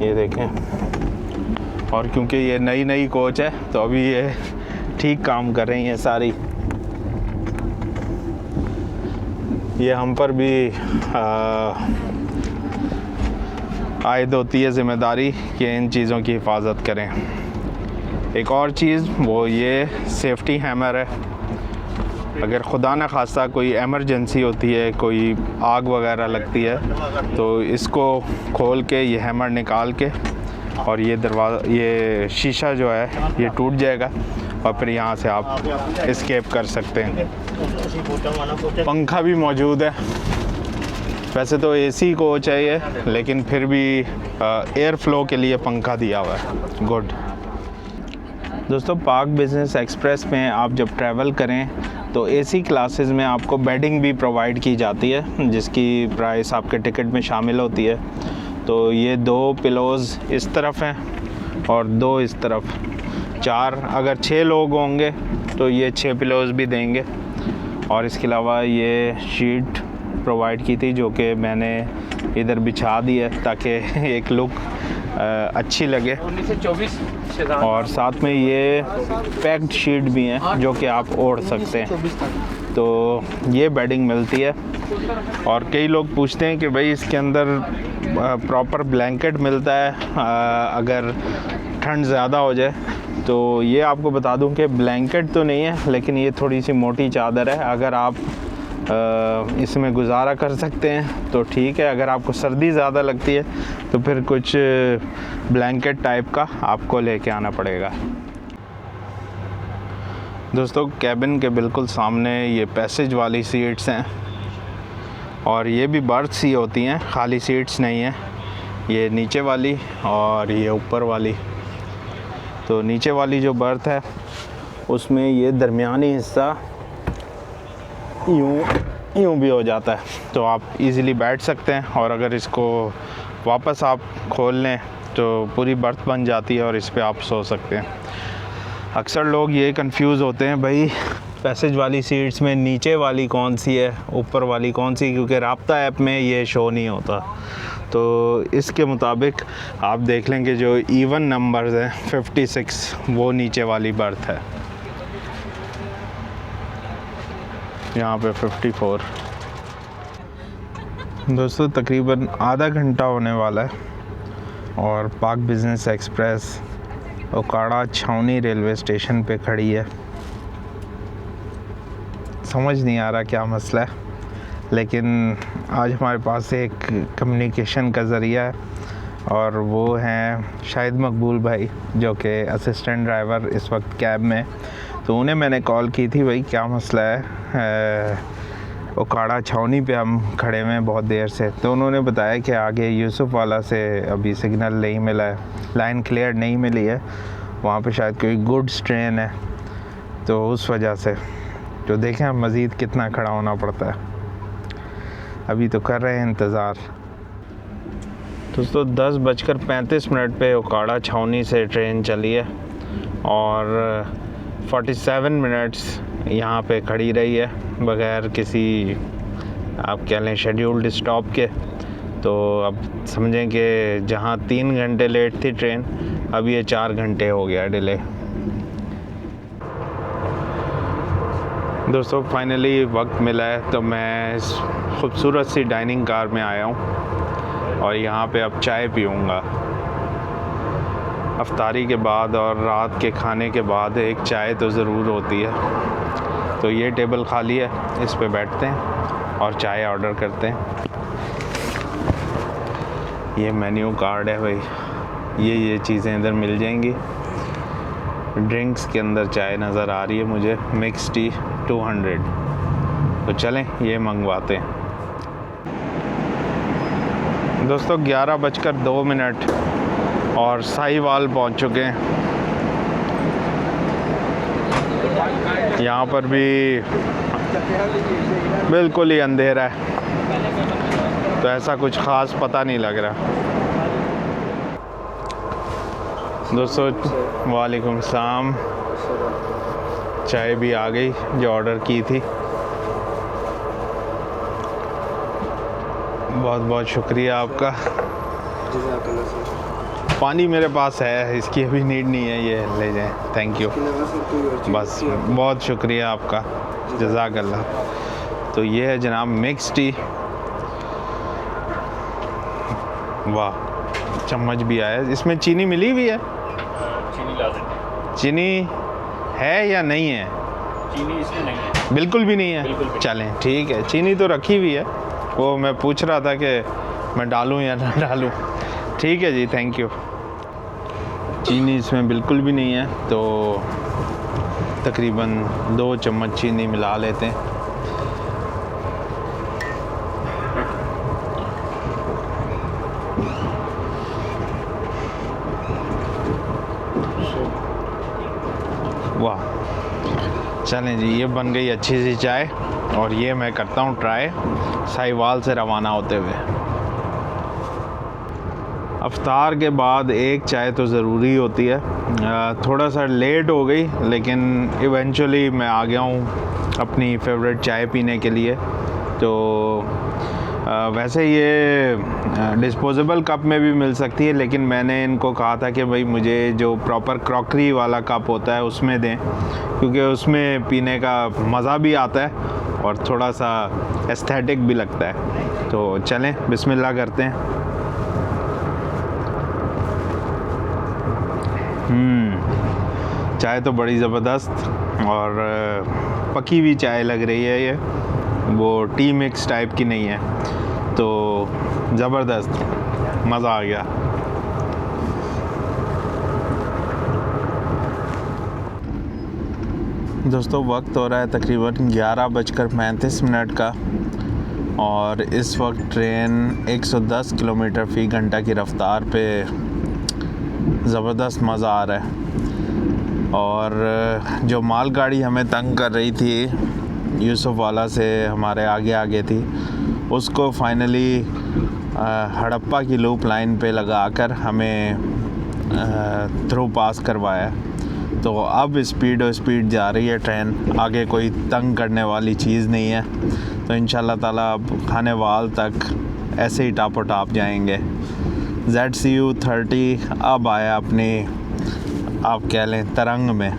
ये देखें। और क्योंकि ये नई नई कोच है तो अभी ये ठीक काम कर रही हैं सारी। ये हम पर भी आयद होती है ज़िम्मेदारी कि इन चीज़ों की हिफाजत करें। एक और चीज़ वो ये सेफ्टी हैमर है। अगर खुदा न खास्ता कोई एमरजेंसी होती है, कोई आग वगैरह लगती है, तो इसको खोल के ये हैमर निकाल के और ये दरवाज़ा, ये शीशा जो है ये टूट जाएगा और फिर यहाँ से आप एस्केप कर सकते हैं। पंखा भी मौजूद है। वैसे तो एसी कोच है ये, लेकिन फिर भी एयर फ्लो के लिए पंखा दिया हुआ है। गुड। दोस्तों, पाक बिज़नेस एक्सप्रेस में आप जब ट्रैवल करें तो एसी क्लासेस में आपको बेडिंग भी प्रोवाइड की जाती है, जिसकी प्राइस आपके टिकट में शामिल होती है। तो ये 2 पिलोज़ इस तरफ हैं और 2 इस तरफ, 4। अगर 6 लोग होंगे तो ये 6 पिलोज़ भी देंगे। और इसके अलावा ये शीट प्रोवाइड की थी जो कि मैंने इधर बिछा दी है ताकि एक लुक अच्छी लगे। 1924 और साथ में ये पैक्ड शीट भी हैं जो कि आप ओढ़ सकते हैं। तो ये बेडिंग मिलती है। और कई लोग पूछते हैं कि भाई इसके अंदर प्रॉपर ब्लैंकेट मिलता है अगर ठंड ज़्यादा हो जाए। तो ये आपको बता दूं कि ब्लैंकेट तो नहीं है, लेकिन ये थोड़ी सी मोटी चादर है। अगर आप इसमें गुजारा कर सकते हैं तो ठीक है। अगर आपको सर्दी ज़्यादा लगती है तो फिर कुछ ब्लैंकेट टाइप का आपको लेके आना पड़ेगा। दोस्तों, कैबिन के बिल्कुल सामने ये पैसेज वाली सीट्स हैं और ये भी बर्थ ही होती हैं, खाली सीट्स नहीं हैं। ये नीचे वाली और ये ऊपर वाली। तो नीचे वाली जो बर्थ है उसमें ये दरमियानी हिस्सा यूँ भी हो जाता है, तो आप इजीली बैठ सकते हैं। और अगर इसको वापस आप खोल लें तो पूरी बर्थ बन जाती है और इस पे आप सो सकते हैं। अक्सर लोग ये कंफ्यूज होते हैं भाई पैसेज वाली सीट्स में नीचे वाली कौन सी है, ऊपर वाली कौन सी, क्योंकि राब्ता ऐप में ये शो नहीं होता। तो इसके मुताबिक आप देख लें कि जो इवन नंबर्स हैं 56 वो नीचे वाली बर्थ है, यहाँ पे 54। दोस्तों, तकरीबन आधा घंटा होने वाला है और पाक बिज़नेस एक्सप्रेस ओकाड़ा छावनी रेलवे स्टेशन पे खड़ी है। समझ नहीं आ रहा क्या मसला है, लेकिन आज हमारे पास एक कम्युनिकेशन का ज़रिया है और वो हैं शाहिद मकबूल भाई, जो कि असिस्टेंट ड्राइवर इस वक्त कैब में। तो उन्हें मैंने कॉल की थी, भाई क्या मसला है, ओकाड़ा छावनी पे हम खड़े हुए हैं बहुत देर से। तो उन्होंने बताया कि आगे यूसुफ वाला से अभी सिग्नल नहीं मिला है, लाइन क्लियर नहीं मिली है, वहाँ पे शायद कोई गुड्स ट्रेन है, तो उस वजह से। तो देखें अब मज़ीद कितना खड़ा होना पड़ता है। अभी तो कर रहे हैं इंतज़ार। दोस्तों, 10:35 पे ओकाड़ा छावनी से ट्रेन चली है और 47 मिनट्स यहाँ पे खड़ी रही है बग़ैर किसी, आप कह लें, शेड्यूल्ड स्टॉप के। तो अब समझें कि जहाँ 3 घंटे लेट थी ट्रेन, अब ये 4 घंटे हो गया डिले। दोस्तों, फाइनली वक्त मिला है तो मैं इस खूबसूरत सी डाइनिंग कार में आया हूँ और यहाँ पे अब चाय पीऊँगा। अफ्तारी के बाद और रात के खाने के बाद एक चाय तो ज़रूर होती है। तो ये टेबल खाली है, इस पे बैठते हैं और चाय ऑर्डर करते हैं। ये मेन्यू कार्ड है भाई, ये चीज़ें इधर मिल जाएंगी। ड्रिंक्स के अंदर चाय नज़र आ रही है मुझे, मिक्स टी 200। तो चलें ये मंगवाते हैं। दोस्तों, 11:02 और साहिवाल पहुंच चुके हैं। यहाँ पर भी बिल्कुल ही अंधेरा है, तो ऐसा कुछ ख़ास पता नहीं लग रहा। दोस्तों, वालेकुम सलाम। चाय भी आ गई जो ऑर्डर की थी। बहुत बहुत शुक्रिया आपका। जज़ाकल्लाह सर। पानी मेरे पास है, इसकी अभी नीड नहीं है, ये ले जाएं। Thank you. इसके अलावा सर कोई और चीज़ बस अच्छी आपको? बहुत शुक्रिया आपका, जज़ाकल्लाह। तो ये है जनाब मिक्स टी। वाह, चम्मच भी आया। इसमें चीनी मिली हुई है? चीनी लाज़िम है। चीनी है या नहीं है? चीनी इसमें नहीं है। बिल्कुल भी नहीं बिल्कुल है। भी। चलें ठीक है, चीनी तो रखी हुई है, वो मैं पूछ रहा था कि मैं डालूं या ना डालूं। ठीक है जी, थैंक यू। चीनी इसमें बिल्कुल भी नहीं है, तो तकरीबन 2 चम्मच चीनी मिला लेते हैं। वाह, चलें जी, ये बन गई अच्छी सी चाय और ये मैं करता हूँ ट्राई साहिवाल से रवाना होते हुए। अफ्तार के बाद एक चाय तो ज़रूरी होती है। थोड़ा सा लेट हो गई, लेकिन इवेंचुअली मैं आ गया हूँ अपनी फेवरेट चाय पीने के लिए। तो वैसे ये डिस्पोजेबल कप में भी मिल सकती है, लेकिन मैंने इनको कहा था कि भाई मुझे जो प्रॉपर क्रॉकरी वाला कप होता है उसमें दें, क्योंकि उसमें पीने का मज़ा भी आता है और थोड़ा सा एस्थेटिक भी लगता है। तो चलें बिस्मिल्लाह करते हैं। चाय तो बड़ी ज़बरदस्त और पकी हुई चाय लग रही है। ये वो टी मिक्स टाइप की नहीं है, तो ज़बरदस्त, मज़ा आ गया। दोस्तों वक्त हो रहा है तकरीबन 11:35 का और इस वक्त ट्रेन 110 किलोमीटर फ़ी घंटा की रफ़्तार पे ज़बरदस्त मज़ा आ रहा है। और जो मालगाड़ी हमें तंग कर रही थी यूसुफ वाला से हमारे आगे आगे थी, उसको फाइनली हड़प्पा की लूप लाइन पे लगाकर हमें थ्रू पास करवाया। तो अब स्पीड जा रही है ट्रेन, आगे कोई तंग करने वाली चीज़ नहीं है। तो इंशाल्लाह ताला अब खानेवाल तक ऐसे ही टापो टाप जाएंगे। ZCU 30 अब आया अपनी, आप कह लें, तरंग में।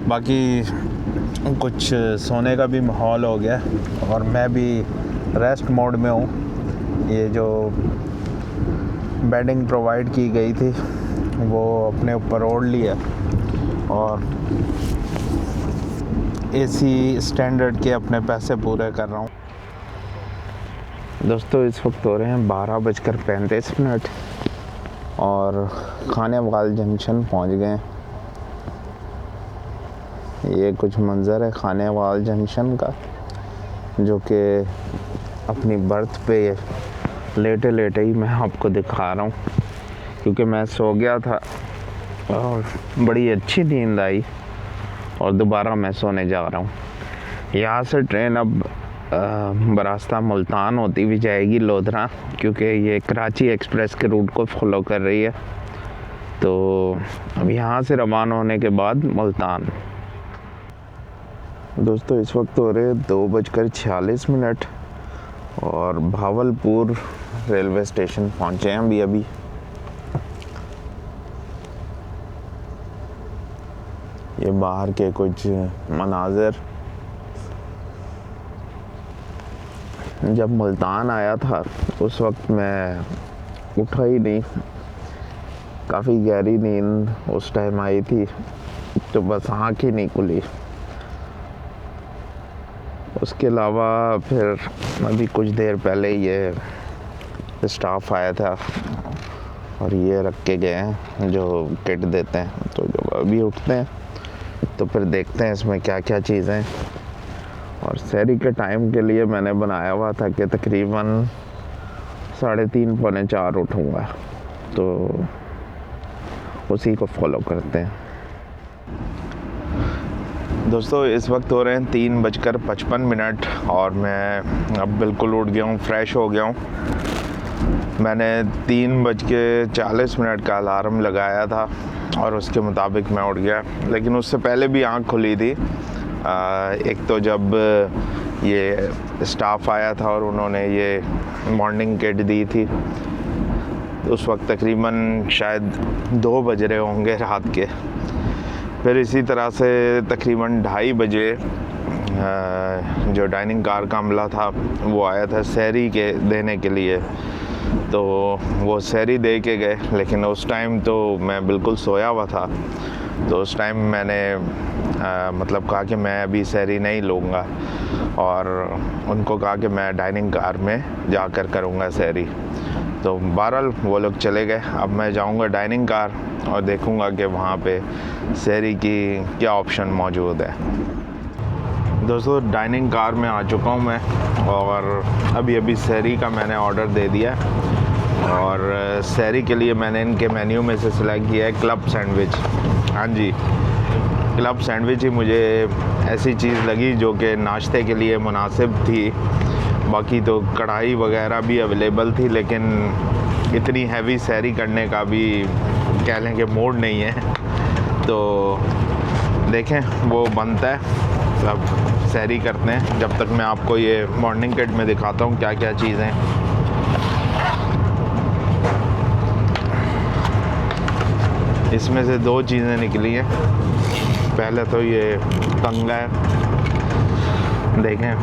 बाकी कुछ सोने का भी माहौल हो गया और मैं भी रेस्ट मोड में हूँ। ये जो बेडिंग प्रोवाइड की गई थी वो अपने ऊपर ओढ़ लिया और AC स्टैंडर्ड के अपने पैसे पूरे कर रहा हूँ। दोस्तों इस वक्त हो रहे हैं 12:35 और खानेवाल जंक्शन पहुंच गए। ये कुछ मंज़र है खानेवाल जंक्शन का, जो कि अपनी बर्थ पे लेटे लेटे ही मैं आपको दिखा रहा हूँ, क्योंकि मैं सो गया था और बड़ी अच्छी नींद आई और दोबारा मैं सोने जा रहा हूँ। यहाँ से ट्रेन अब बरास्ता मुल्तान होती भी जाएगी लोधरा, क्योंकि ये कराची एक्सप्रेस के रूट को फॉलो कर रही है। तो अब यहाँ से रवाना होने के बाद मुल्तान। दोस्तों इस वक्त हो रहे 2:46 और भावलपुर रेलवे स्टेशन पहुँचे हैं अभी। ये बाहर के कुछ मनाज़र। जब मुल्तान आया था उस वक्त मैं उठा ही नहीं, काफ़ी गहरी नींद उस टाइम आई थी, तो बस आँख ही नहीं खुली। उसके अलावा फिर अभी कुछ देर पहले ये स्टाफ आया था और ये रख के गए हैं जो किट देते हैं। तो जब अभी उठते हैं तो फिर देखते हैं इसमें क्या क्या चीज़ें हैं। और सहरी के टाइम के लिए मैंने बनाया हुआ था कि तकरीबन 3:30 पौने 4 उठूँगा, तो उसी को फॉलो करते हैं। दोस्तों इस वक्त हो रहे हैं 3:55 और मैं अब बिल्कुल उठ गया हूँ, फ्रेश हो गया हूँ। मैंने 3:40 का अलार्म लगाया था और उसके मुताबिक मैं उठ गया, लेकिन उससे पहले भी आँख खुली थी। एक तो जब ये स्टाफ आया था और उन्होंने ये मॉर्निंग किट दी थी। उस वक्त तकरीबन शायद 2 बज रहे होंगे रात के। फिर इसी तरह से तकरीबन 2:30 बजे जो डाइनिंग कार का अमला था वो आया था सहरी के देने के लिए, तो वो सहरी दे के गए। लेकिन उस टाइम तो मैं बिल्कुल सोया हुआ था, तो उस टाइम मैंने मतलब कहा कि मैं अभी सहरी नहीं लूँगा और उनको कहा कि मैं डाइनिंग कार में जाकर करूँगा सहरी। तो बहरहाल वो लोग चले गए। अब मैं जाऊँगा डाइनिंग कार और देखूँगा कि वहाँ पे सहरी की क्या ऑप्शन मौजूद है। दोस्तों डाइनिंग कार में आ चुका हूँ मैं और अभी सहरी का मैंने ऑर्डर दे दिया और सहरी के लिए मैंने इनके मेन्यू में से सिलेक्ट किया है क्लब सैंडविच। हाँ जी, क्लब सैंडविच ही मुझे ऐसी चीज़ लगी जो कि नाश्ते के लिए मुनासिब थी। बाकी तो कढ़ाई वगैरह भी अवेलेबल थी, लेकिन इतनी हैवी सहरी करने का भी कह लें कि मूड नहीं है। तो देखें वो बनता है, अब सहरी करते हैं। जब तक मैं आपको ये मॉर्निंग किट में दिखाता हूँ क्या क्या चीज़ें। इसमें से 2 चीज़ें निकली हैं। पहले तो ये कंघा है, देखें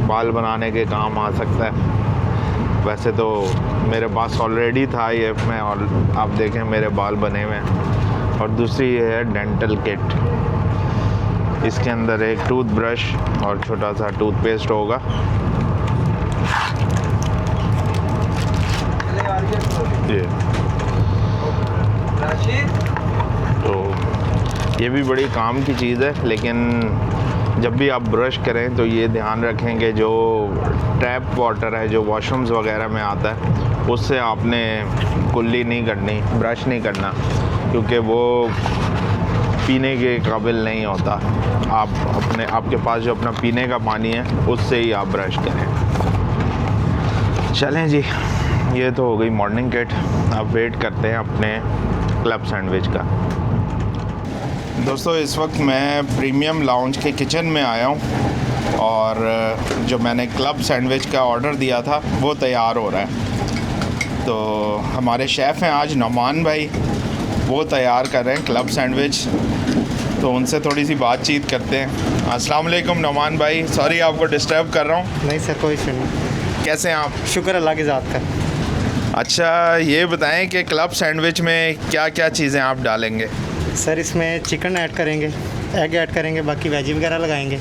बाल बनाने के काम आ सकता है। वैसे तो मेरे पास ऑलरेडी था ये मैं, और आप देखें मेरे बाल बने हुए हैं। और दूसरी ये है डेंटल किट। इसके अंदर एक टूथब्रश और छोटा सा टूथपेस्ट होगा। ये तो ये भी बड़ी काम की चीज़ है, लेकिन जब भी आप ब्रश करें तो ये ध्यान रखें जो टैप वाटर है जो वॉशरूम्स वगैरह में आता है उससे आपने कुल्ली नहीं करनी, ब्रश नहीं करना, क्योंकि वो पीने के काबिल नहीं होता। आप आपके पास जो अपना पीने का पानी है उससे ही आप ब्रश करें। चलें जी, ये तो हो गई मॉर्निंग किट। अब वेट करते हैं अपने क्लब सैंडविच का। दोस्तों इस वक्त मैं प्रीमियम लाउंज के किचन में आया हूँ और जो मैंने क्लब सैंडविच का ऑर्डर दिया था वो तैयार हो रहा है। तो हमारे शेफ़ हैं आज नौमान भाई, वो तैयार कर रहे हैं क्लब सैंडविच। तो उनसे थोड़ी सी बातचीत करते हैं। अस्सलाम वालेकुम नौमान भाई, सॉरी आपको डिस्टर्ब कर रहा हूँ। नहीं सर, कोई इशू नहीं। कैसे हैं आप? शुक्र अल्लाह की ज़ात का। अच्छा ये बताएं कि क्लब सैंडविच में क्या क्या चीज़ें आप डालेंगे? सर इसमें चिकन ऐड करेंगे, एग ऐड करेंगे, बाकी वेजी वगैरह लगाएंगे।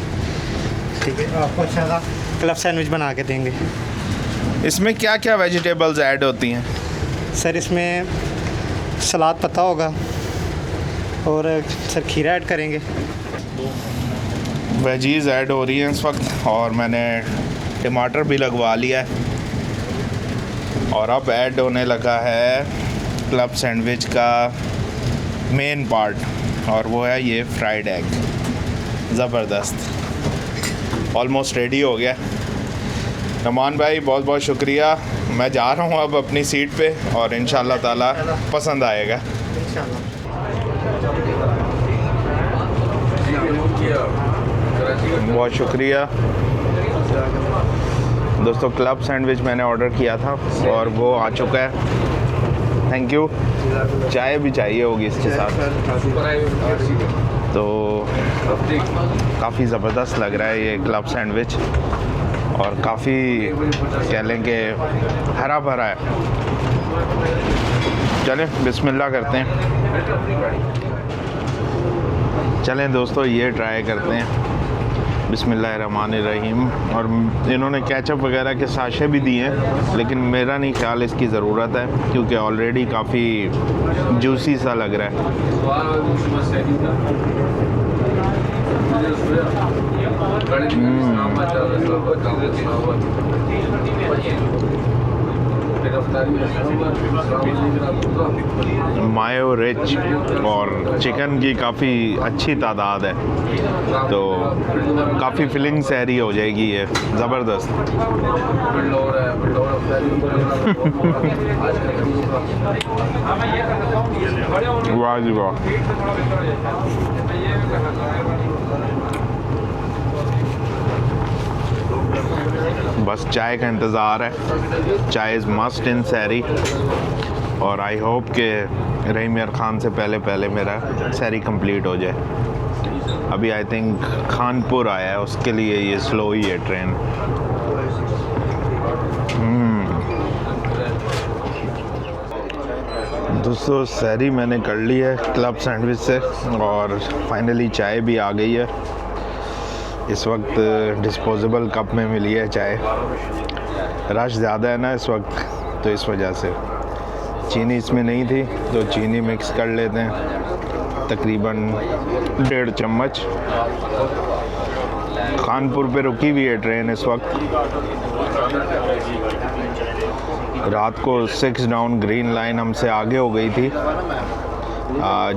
ठीक है, आपको अच्छा सा क्लब सैंडविच बना के देंगे। इसमें क्या क्या वेजिटेबल्स ऐड होती हैं? सर इसमें सलाद पत्ता होगा और सर खीरा ऐड करेंगे। वेजीज़ ऐड हो रही हैं इस वक्त और मैंने टमाटर भी लगवा लिया है। और अब ऐड होने लगा है क्लब सैंडविच का मेन पार्ट, और वो है ये फ्राइड एग। ज़बरदस्त, ऑलमोस्ट रेडी हो गया। नौमान भाई बहुत बहुत शुक्रिया। मैं जा रहा हूँ अब अपनी सीट पे और इंशाल्लाह ताला पसंद आएगा। बहुत शुक्रिया दोस्तों। क्लब सैंडविच मैंने ऑर्डर किया था और वो आ चुका है। Thank you. चाय भी चाहिए होगी इसके साथ। तो काफ़ी ज़बरदस्त लग रहा है ये क्लब सैंडविच और काफ़ी कह लें कि हरा भरा है। चलें बिस्मिल्लाह करते हैं। चलें दोस्तों ये ट्राई करते हैं। बिस्मिल्लाहिर्रहमानिर्रहीम। और इन्होंने केचप वगैरह के साशे भी दिए हैं, लेकिन मेरा नहीं ख्याल इसकी ज़रूरत है क्योंकि ऑलरेडी काफ़ी जूसी सा लग रहा है। मायो रिच और चिकन की काफ़ी अच्छी तादाद है, तो काफ़ी फिलिंग सहरी हो जाएगी ये। ज़बरदस्त। वाह जी वाह। बस चाय का इंतज़ार है। चाय इज़ मस्ट इन सहरी, और आई होप कि रहीम यार खान से पहले मेरा सहरी कंप्लीट हो जाए। अभी आई थिंक खानपुर आया है, उसके लिए ये स्लो ही है ट्रेन। दोस्तों सहरी मैंने कर ली है क्लब सैंडविच से, और फाइनली चाय भी आ गई है। इस वक्त डिस्पोजेबल कप में मिली है चाय। रश ज़्यादा है ना इस वक्त, तो इस वजह से चीनी इसमें नहीं थी, तो चीनी मिक्स कर लेते हैं, तकरीबन 1.5 चम्मच। कानपुर पे रुकी हुई है ट्रेन इस वक्त। रात को 6 डाउन ग्रीन लाइन हमसे आगे हो गई थी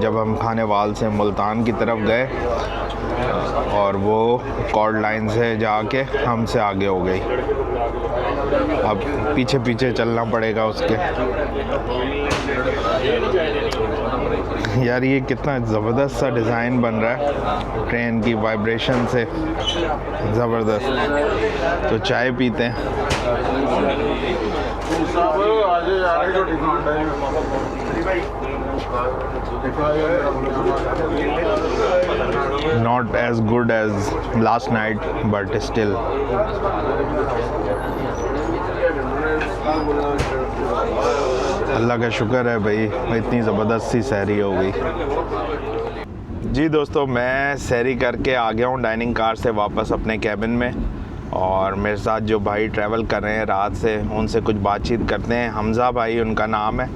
जब हम खानेवाल से मुल्तान की तरफ गए, और वो कॉर्ड लाइन से जाके हमसे आगे हो गई। अब पीछे पीछे चलना पड़ेगा उसके। यार ये कितना ज़बरदस्त सा डिज़ाइन बन रहा है ट्रेन की, वाइब्रेशन से ज़बरदस्त। तो चाय पीते हैं। Not as good as last night, but still. अल्लाह का शुक्र है भाई, इतनी ज़बरदस्त सी सहरी हो गई। जी दोस्तों, मैं सहरी करके आ गया हूँ डाइनिंग कार से वापस अपने कैबिन में, और मेरे साथ जो भाई ट्रैवल कर रहे हैं रात से, उनसे कुछ बातचीत करते हैं। हमज़ा भाई उनका नाम है।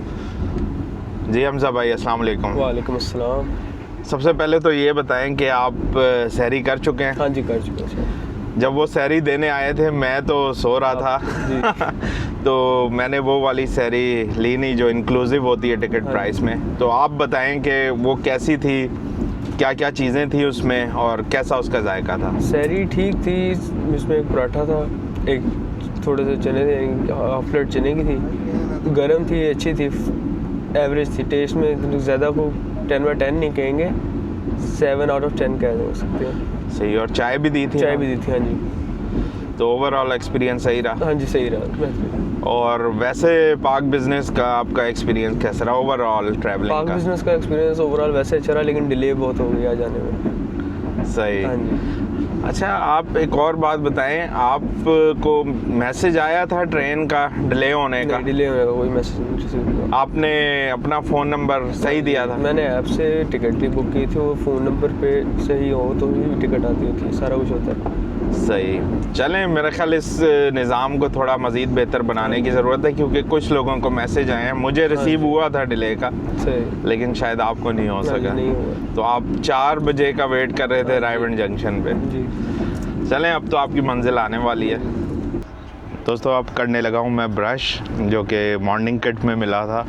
जी हमज़ा भाई, अस्सलाम वालेकुम। वालेकुम अस्सलाम। सबसे पहले तो ये बताएं कि आप सहरी कर चुके हैं? हाँ जी, कर चुके हैं। जब वो सहरी देने आए थे मैं तो सो रहा था तो मैंने वो वाली सहरी ली नहीं जो इंक्लूसिव होती है टिकट प्राइस में। तो आप बताएं कि वो कैसी थी, क्या क्या चीज़ें थी उसमें, और कैसा उसका जायका था? सहरी ठीक थी, इसमें एक पराठा था, एक थोड़े से चने थे, हाफ प्लेट चने की थी, गरम थी, अच्छी थी, एवरेज थी। टेस्ट में ज़्यादा को 10/10 नहीं कहेंगे, 7 आउट ऑफ 10 कह सकते हैं। सही। और चाय भी दी थी? चाय भी दी थी, हाँ जी। तो ओवरऑल एक्सपीरियंस सही रहा? हाँ जी, सही रहा। और वैसे पाक बिजनेस का आपका एक्सपीरियंस कैसा रहा ओवरऑल ट्रैवलिंग पाक का? बिजनेस का एक्सपीरियंस ओवरऑल वैसे अच्छा रहा, लेकिन डिले बहुत हो गया जाने में। सही। हाँ जी। अच्छा, आप एक और बात बताएं, आपको मैसेज आया था ट्रेन का डिले होने का? डिले होने का कोई मैसेज नहीं रिसीव हुआ। आपने अपना फ़ोन नंबर सही दिया था? मैंने ऐप से टिकट भी बुक की थी, वो फ़ोन नंबर पे सही हो तो ही टिकट आती होती है, सारा कुछ होता है। सही। चलें, मेरे ख्याल इस निज़ाम को थोड़ा मज़ीद बेहतर बनाने की ज़रूरत है, क्योंकि कुछ लोगों को मैसेज आए हैं। मुझे रिसीव हुआ था डिले का, सही, लेकिन शायद आपको नहीं हो सका। नहीं हुआ। तो आप 4 बजे का वेट कर रहे थे रायगंज जंक्शन पे। जी। चलें, अब तो आपकी मंजिल आने वाली है। दोस्तों, अब करने लगा हूँ मैं ब्रश, जो कि मॉर्निंग किट में मिला था।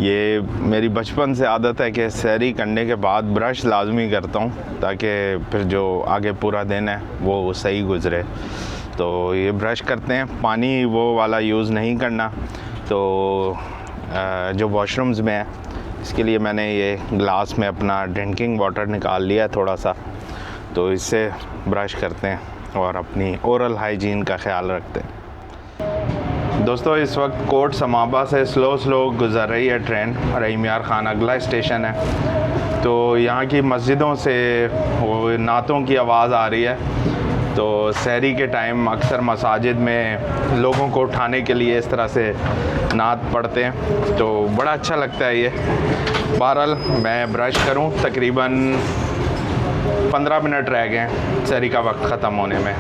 ये मेरी बचपन से आदत है कि सहरी करने के बाद ब्रश लाजमी करता हूँ, ताकि फिर जो आगे पूरा दिन है वो सही गुजरे। तो ये ब्रश करते हैं, पानी वो वाला यूज़ नहीं करना। तो जो वॉशरूम्स में है, इसके लिए मैंने ये ग्लास में अपना ड्रिंकिंग वाटर निकाल लिया है थोड़ा सा, तो इससे ब्रश करते हैं और अपनी ओरल हाइजीन का ख्याल रखते हैं। दोस्तों, इस वक्त कोट समाबा से स्लो गुज़र रही है ट्रेन। रहीम यार खान अगला स्टेशन है। तो यहाँ की मस्जिदों से वो नातों की आवाज़ आ रही है। तो सहरी के टाइम अक्सर मसाजिद में लोगों को उठाने के लिए इस तरह से नात पढ़ते हैं, तो बड़ा अच्छा लगता है ये। बहरहाल मैं ब्रश करूँ, तकरीबन 15 मिनट रह गए हैं सहरी का वक्त ख़त्म होने में।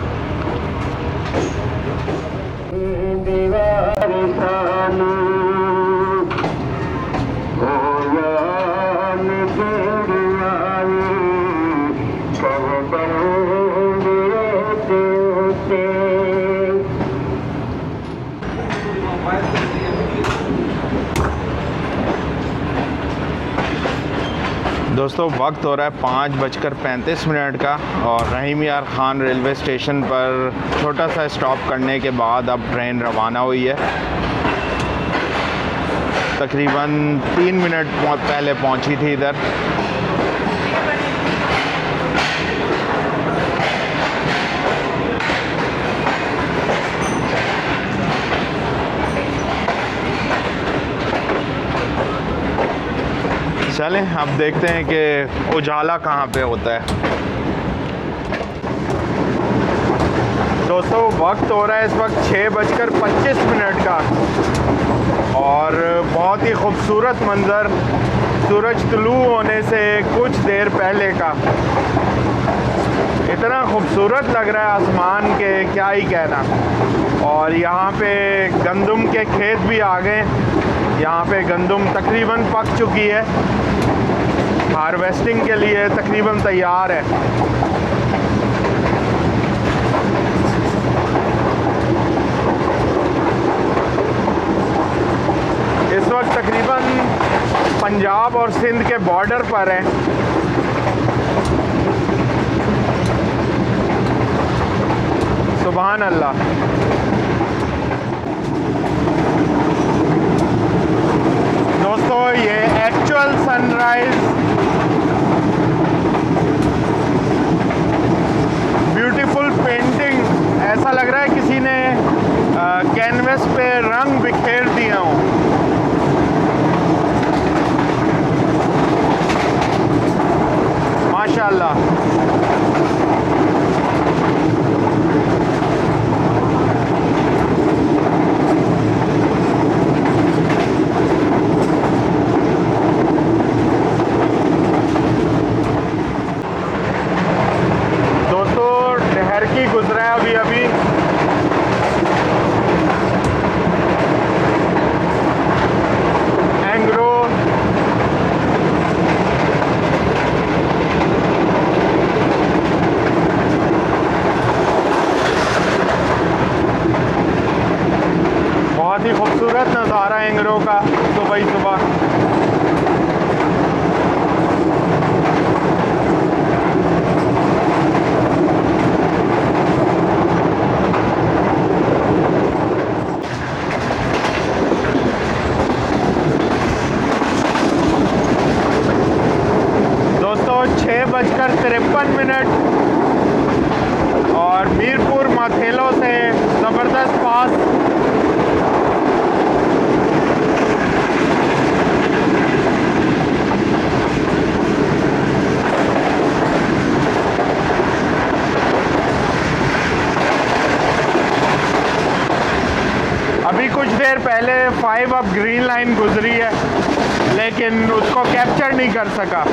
दोस्तों, वक्त हो रहा है 5:35 का, और रहीम यार खान रेलवे स्टेशन पर छोटा सा स्टॉप करने के बाद अब ट्रेन रवाना हुई है। तकरीबन 3 मिनट पहले पहुंची थी इधर। चलें अब देखते हैं कि उजाला कहाँ पे होता है। दोस्तों वक्त हो रहा है इस वक्त 6:25 का और बहुत ही खूबसूरत मंज़र सूरज तुलू होने से कुछ देर पहले का। इतना खूबसूरत लग रहा है आसमान के क्या ही कहना। और यहाँ पे गंदम के खेत भी आ गए। यहाँ पे गंदम तकरीबन पक चुकी है, हार्वेस्टिंग के लिए तकरीबन तैयार है। इस वक्त तकरीबन पंजाब और सिंध के बॉर्डर पर है। सुभान अल्लाह। दोस्तों ये एक्चुअल सनराइज ब्यूटीफुल पेंटिंग, ऐसा लग रहा है किसी ने कैनवस पे रंग बिखेर दिया हो। माशाल्लाह। गुजरा है अभी एंग्रो बहुत ही खूबसूरत नज़ारा एंग्रो का सुबह ही सुबह। दोस्तों 6:53 और मीरपुर माथेलो से ज़बरदस्त पास। अभी कुछ देर पहले 5 अप ग्रीन लाइन गुजरी है लेकिन उसको कैप्चर नहीं कर सका।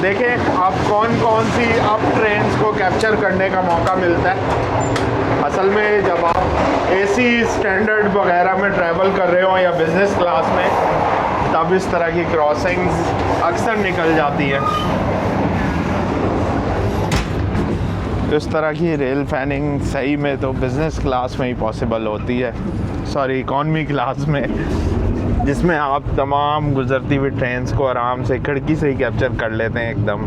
देखें अब कौन कौन सी अप ट्रेन्स को कैप्चर करने का मौका मिलता है। असल में जब आप एसी स्टैंडर्ड वगैरह में ट्रैवल कर रहे हो या बिज़नेस क्लास में, तब इस तरह की क्रॉसिंग्स अक्सर निकल जाती है। इस तरह की रेल फैनिंग सही में तो बिज़नेस क्लास में ही पॉसिबल होती है, सॉरी इकॉनमी क्लास में, जिसमें आप तमाम गुजरती हुई ट्रेन्स को आराम से खिड़की से ही कैप्चर कर लेते हैं एकदम।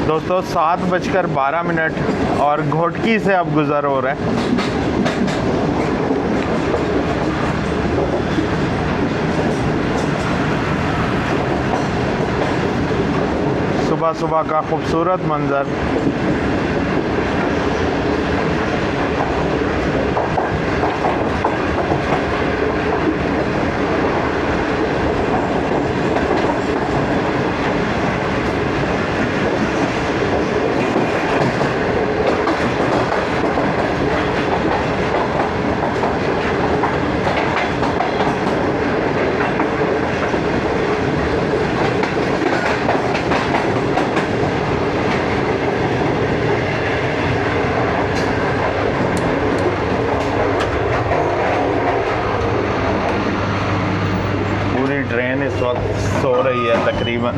दोस्तों 7:12 और घोटकी से अब गुज़र हो रहा है। सुबह सुबह का खूबसूरत मंज़र। ट्रेन इस वक्त सो रही है तकरीबन।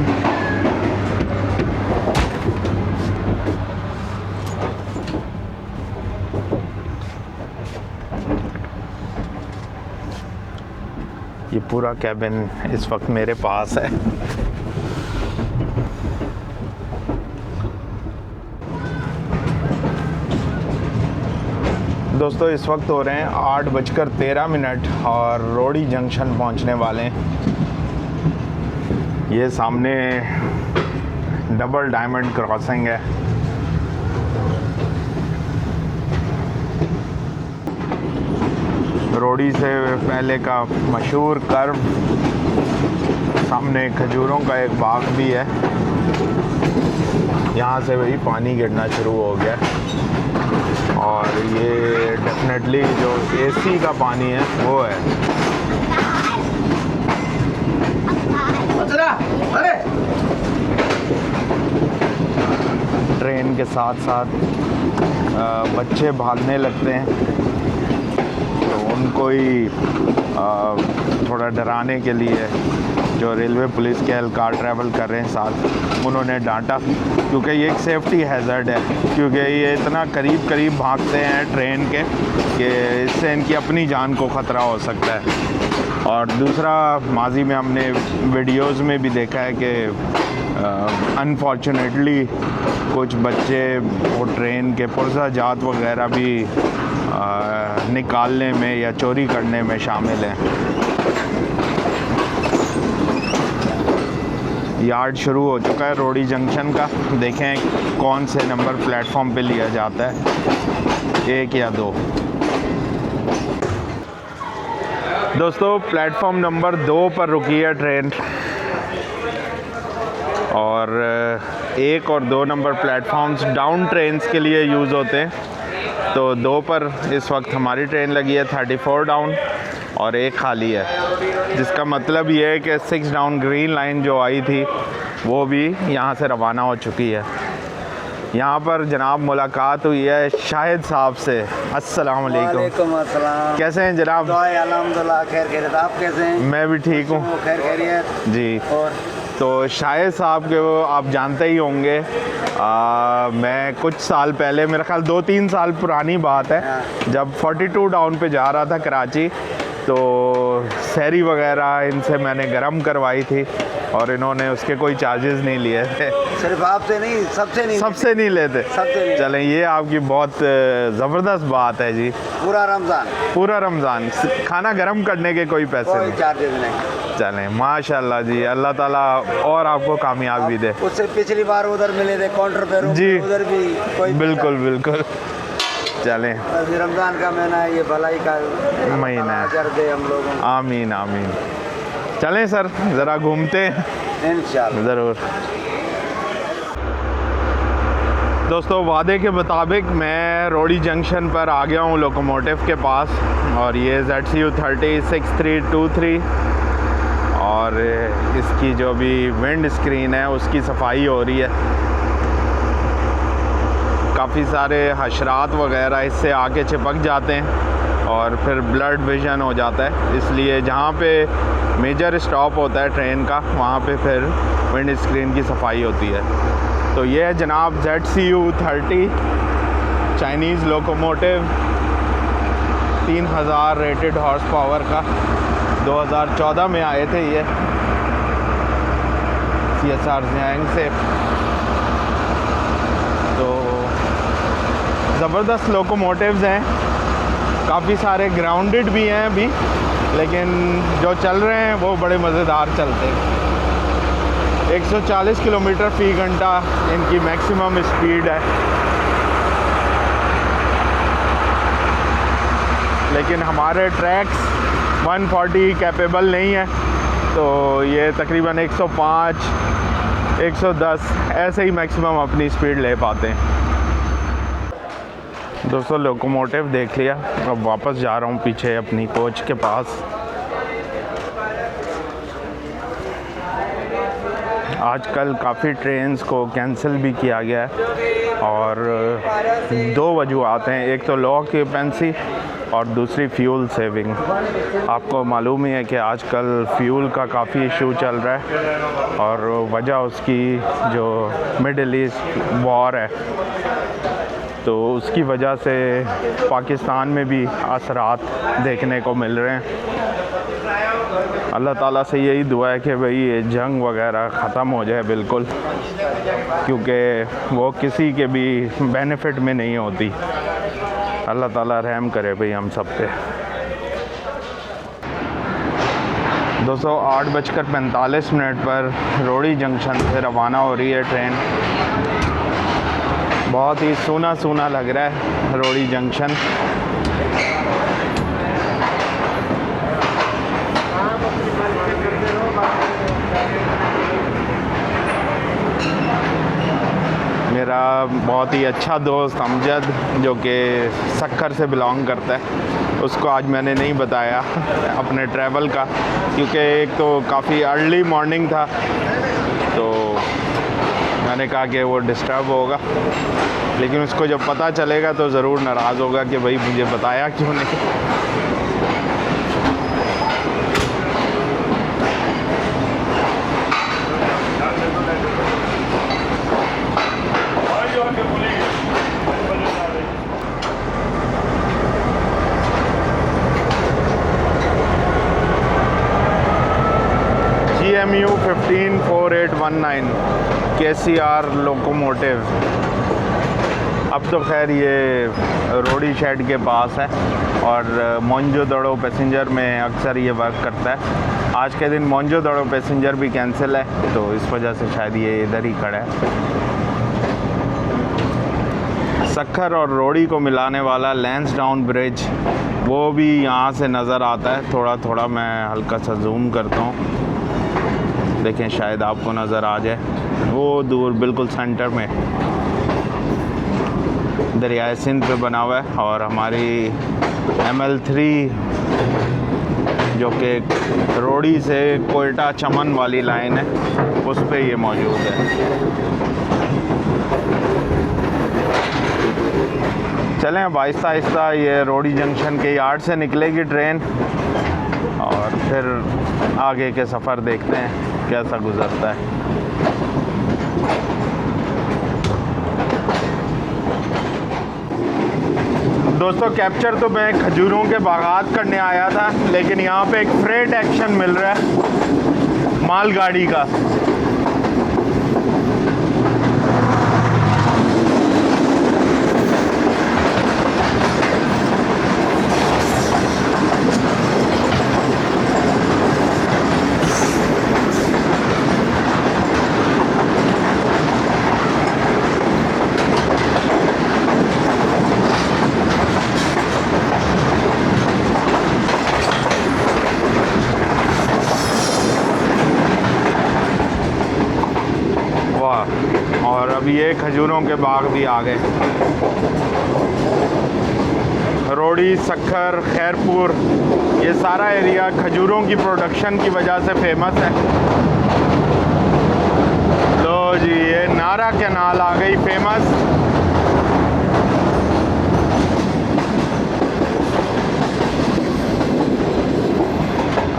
ये पूरा कैबिन इस वक्त मेरे पास है। दोस्तों इस वक्त हो रहे हैं 8:13 और रोड़ी जंक्शन पहुंचने वाले हैं। ये सामने डबल डायमंड क्रॉसिंग है। रोडी से पहले का मशहूर कर्व, सामने खजूरों का एक बाग भी है। यहाँ से वही पानी गिरना शुरू हो गया और ये डेफिनेटली जो एसी का पानी है वो है। ट्रेन के साथ साथ बच्चे भागने लगते हैं, तो उनको ही थोड़ा डराने के लिए जो रेलवे पुलिस के एहलकार ट्रैवल कर रहे हैं साथ, उन्होंने डांटा, क्योंकि ये एक सेफ्टी हैज़र्ड है, क्योंकि ये इतना करीब करीब भागते हैं ट्रेन के कि इससे इनकी अपनी जान को ख़तरा हो सकता है। और दूसरा, माजी में हमने वीडियोस में भी देखा है कि अनफॉर्चुनेटली कुछ बच्चे वो ट्रेन के पुर्जा जात वगैरह भी निकालने में या चोरी करने में शामिल हैं। यार्ड शुरू हो चुका है रोडी जंक्शन का। देखें कौन से नंबर प्लेटफॉर्म पे लिया जाता है, 1 या 2। दोस्तों, प्लेटफॉर्म नंबर 2 पर रुकी है ट्रेन और 1 और 2 नंबर प्लेटफॉर्म्स डाउन ट्रेन्स के लिए यूज़ होते हैं। तो 2 पर इस वक्त हमारी ट्रेन लगी है, 34 डाउन, और 1 खाली है, जिसका मतलब ये है कि 6 डाउन ग्रीन लाइन जो आई थी वो भी यहाँ से रवाना हो चुकी है। यहाँ पर जनाब मुलाकात हुई है शाहिद साहब से। अस्सलाम वालेकुम। अस्सलाम। कैसे हैं जनाब? अल्हम्दुलिल्लाह खैर खैरियत। आप कैसे हैं? मैं भी ठीक हूँ। खैर खैरियत जी। और तो शाहिद साहब के वो आप जानते ही होंगे, मैं कुछ साल पहले, मेरा ख्याल 2-3 साल पुरानी बात है, जब 42 डाउन पे जा रहा था कराची, तो सहरी वगैरह इनसे मैंने गरम करवाई थी और इन्होंने उसके कोई चार्जेस नहीं लिए थे। सिर्फ आपसे नहीं, सबसे नहीं लेते। सबसे नहीं। चलें, ये आपकी बहुत ज़बरदस्त बात है जी। पूरा रमज़ान खाना गरम करने के कोई पैसे कोई नहीं, चार्जेस नहीं। चलें, माशाल्लाह जी, अल्लाह ताला और आपको कामयाबी दे। उससे पिछली बार उधर मिले थे काउंटर पे जी, उधर भी कोई बिल्कुल। चलें, रमज़ान का महीना है, ये भलाई का महीना है। कर दे हम लोगों को। आमीन। चलें सर, ज़रा घूमते हैं इंशाल्लाह। ज़रूर। दोस्तों, वादे के मुताबिक मैं रोडी जंक्शन पर आ गया हूँ लोकोमोटिव के पास, और ये ZCU 306323 और इसकी जो भी विंड स्क्रीन है उसकी सफाई हो रही है। काफ़ी सारे हशरात वगैरह इससे आके चिपक जाते हैं और फिर ब्लड विजन हो जाता है, इसलिए जहाँ पे मेजर स्टॉप होता है ट्रेन का वहाँ पे फिर विंड स्क्रीन की सफाई होती है। तो ये है जनाब ZCU 30 Chinese locomotive, 3000 rated horse power का, 2014 में आए थे ये CSR ज़ियांग से। तो ज़बरदस्त लोकोमोटिव्स हैं, काफ़ी सारे ग्राउंडेड भी हैं अभी, लेकिन जो चल रहे हैं वो बड़े मज़ेदार चलते हैं। 140 किलोमीटर फ़ी घंटा इनकी मैक्सिमम स्पीड है, लेकिन हमारे ट्रैक्स 140 कैपेबल नहीं है, तो ये तकरीबन 105, 110 ऐसे ही मैक्सिमम अपनी स्पीड ले पाते हैं। दोस्तों, लोकोमोटिव देख लिया, अब वापस जा रहा हूँ पीछे अपनी कोच के पास। आजकल काफ़ी ट्रेन्स को कैंसिल भी किया गया है और 2 वजूहत हैं, एक तो लो ऑक्यूपेंसी और दूसरी फ्यूल सेविंग। आपको मालूम ही है कि आजकल फ्यूल का काफ़ी इशू चल रहा है और वजह उसकी जो मिडल ईस्ट वॉर है, तो उसकी वजह से पाकिस्तान में भी असरात देखने को मिल रहे हैं। अल्लाह ताला से यही दुआ है कि भाई ये जंग वगैरह ख़त्म हो जाए बिल्कुल, क्योंकि वो किसी के भी बेनिफिट में नहीं होती। अल्लाह ताला रहम करे भाई हम सब पे। दोस्तों 8:45 पर रोड़ी जंक्शन से रवाना हो रही है ट्रेन। बहुत ही सूना सूना लग रहा है रोड़ी जंक्शन। मेरा बहुत ही अच्छा दोस्त अमजद जो कि सक्खर से बिलोंग करता है, उसको आज मैंने नहीं बताया अपने ट्रैवल का, क्योंकि एक तो काफ़ी अर्ली मॉर्निंग था, तो मैंने कहा कि वो डिस्टर्ब होगा, लेकिन उसको जब पता चलेगा तो ज़रूर नाराज़ होगा कि भाई मुझे बताया क्यों नहीं। GMU 154819 KCR locomotive. अब तो खैर ये रोड़ी शेड के पास है और मोइंजोदड़ो पैसेंजर में अक्सर ये वर्क करता है। आज के दिन मोइंजोदड़ो पैसेंजर भी कैंसिल है, तो इस वजह से शायद ये इधर ही खड़ा है। सक्खर और रोड़ी को मिलाने वाला लैंसडाउन ब्रिज वो भी यहाँ से नज़र आता है। थोड़ा थोड़ा मैं हल्का सा जूम करता हूँ, देखें शायद आपको नज़र आ जाए। वो दूर बिल्कुल सेंटर में दरियाए सिंध पे बना हुआ है और हमारी ML3 जो कि रोड़ी से कोयटा चमन वाली लाइन है, उस पे ये मौजूद है। चलें अब आहिस्ता आहिस्ता ये रोड़ी जंक्शन के यार्ड से निकलेगी ट्रेन और फिर आगे के सफ़र देखते हैं कैसा गुजरता है। दोस्तों कैप्चर तो मैं खजूरों के बागात करने आया था, लेकिन यहाँ पे एक फ्रेट एक्शन मिल रहा है मालगाड़ी का। और अब ये खजूरों के बाग भी आ गए। रोड़ी, सक्खर, खैरपुर, ये सारा एरिया खजूरों की प्रोडक्शन की वजह से फेमस है। लो जी, ये नारा कैनाल आ गई फेमस।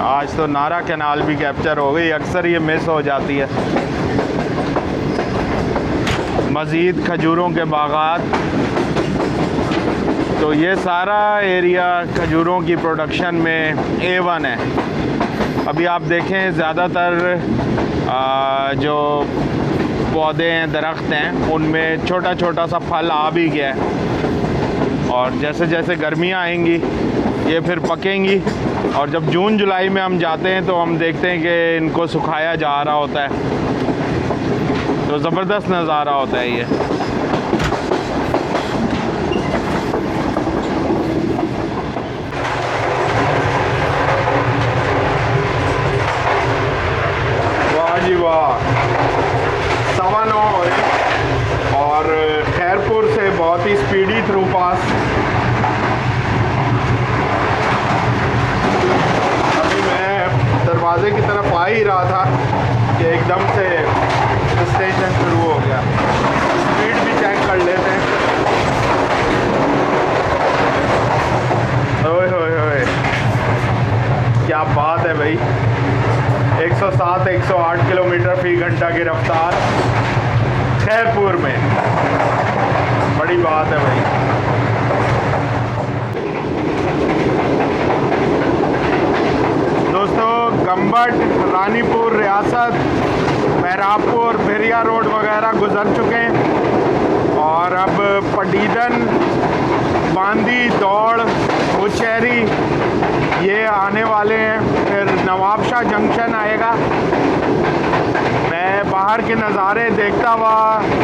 आज तो नारा कैनाल भी कैप्चर हो गई, अक्सर ये मिस हो जाती है। मज़ीद खजूरों के बागात, तो ये सारा एरिया खजूरों की प्रोडक्शन में A1 है। अभी आप देखें ज़्यादातर जो पौधे हैं, दरख्त हैं, उनमें छोटा छोटा सा फल आ भी गया है और जैसे जैसे गर्मियाँ आएंगी ये फिर पकेंगी और जब जून जुलाई में हम जाते हैं तो हम देखते हैं कि इनको सुखाया जा रहा होता है, तो ज़बरदस्त नज़ारा होता है ये। वाह जी वाह, 9:15 हो रहे और खैरपुर से बहुत ही स्पीडी थ्रू पास। अभी मैं दरवाजे की तरफ आ ही रहा था कि एकदम से स्टेशन शुरू हो गया। स्पीड भी चेक कर लेते हैं। ओए होए होए, क्या बात है भाई, 107-108 किलोमीटर फी घंटा की रफ्तार खैरपुर में, बड़ी बात है भाई। दोस्तों गंबट, रानीपुर, रियासत, महरापुर, भेरिया रोड वगैरह गुजर चुके हैं और अब पडीदन, बांदी, दौड़, मुचेरी, ये आने वाले हैं। फिर नवाबशाह जंक्शन आएगा। मैं बाहर के नज़ारे देखता हुआ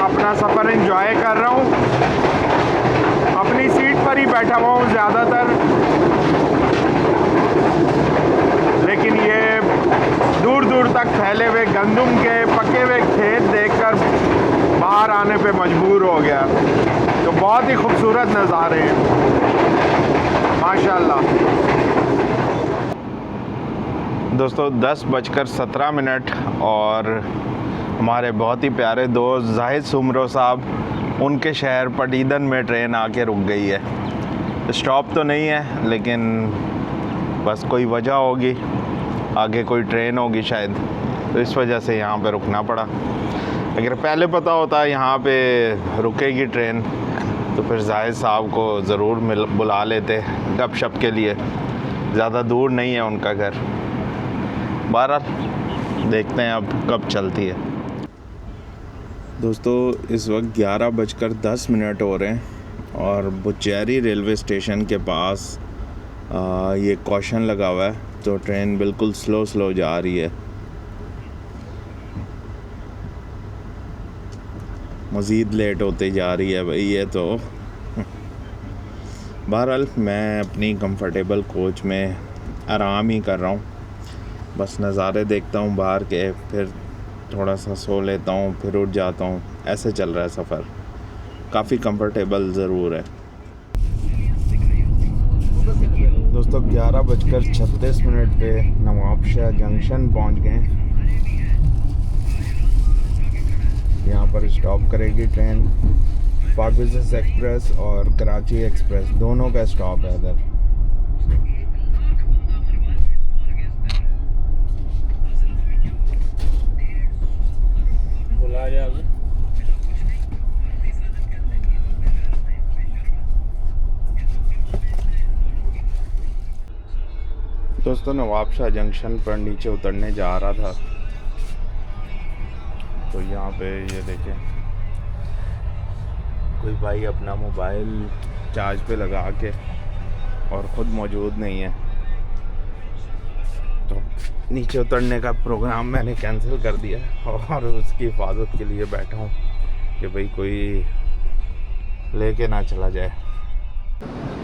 अपना सफ़र एंजॉय कर रहा हूँ। अपनी सीट पर ही बैठा हुआ हूँ ज़्यादातर, लेकिन ये दूर दूर तक फैले हुए गंदम के पके हुए खेत देखकर बाहर आने पे मजबूर हो गया। तो बहुत ही खूबसूरत नज़ारे हैं माशाल्लाह। दोस्तों 10:17 और हमारे बहुत ही प्यारे दोस्त जाहिद सुमरो साहब, उनके शहर पटीदन में ट्रेन आके रुक गई है। स्टॉप तो नहीं है, लेकिन बस कोई वजह होगी, आगे कोई ट्रेन होगी शायद, तो इस वजह से यहाँ पे रुकना पड़ा। अगर पहले पता होता यहाँ पे रुकेगी ट्रेन तो फिर जाहिद साहब को ज़रूर बुला लेते गपशप के लिए। ज़्यादा दूर नहीं है उनका घर। बहरहाल देखते हैं अब कब चलती है। दोस्तों इस वक्त 11:10 हो रहे हैं और बुचेरी रेलवे स्टेशन के पास ये कॉशन लगा हुआ है, तो ट्रेन बिल्कुल स्लो जा रही है। मज़ीद लेट होते जा रही है भाई ये तो। बहरहाल मैं अपनी कंफर्टेबल कोच में आराम ही कर रहा हूँ, बस नज़ारे देखता हूँ बाहर के, फिर थोड़ा सा सो लेता हूँ, फिर उठ जाता हूँ। ऐसे चल रहा है सफ़र, काफ़ी कंफर्टेबल ज़रूर है। दोस्तों 11:36 पे नवाबशाह जंक्शन पहुँच गए। यहाँ पर स्टॉप करेगी ट्रेन। पाक बिज़नेस एक्सप्रेस और कराची एक्सप्रेस दोनों का स्टॉप है इधर। दोस्तों नवाबशाह जंक्शन पर नीचे उतरने जा रहा था, तो यहाँ पे ये देखें कोई भाई अपना मोबाइल चार्ज पे लगा के और ख़ुद मौजूद नहीं है, तो नीचे उतरने का प्रोग्राम मैंने कैंसिल कर दिया और उसकी हिफाजत के लिए बैठा हूँ कि भाई कोई लेके ना चला जाए।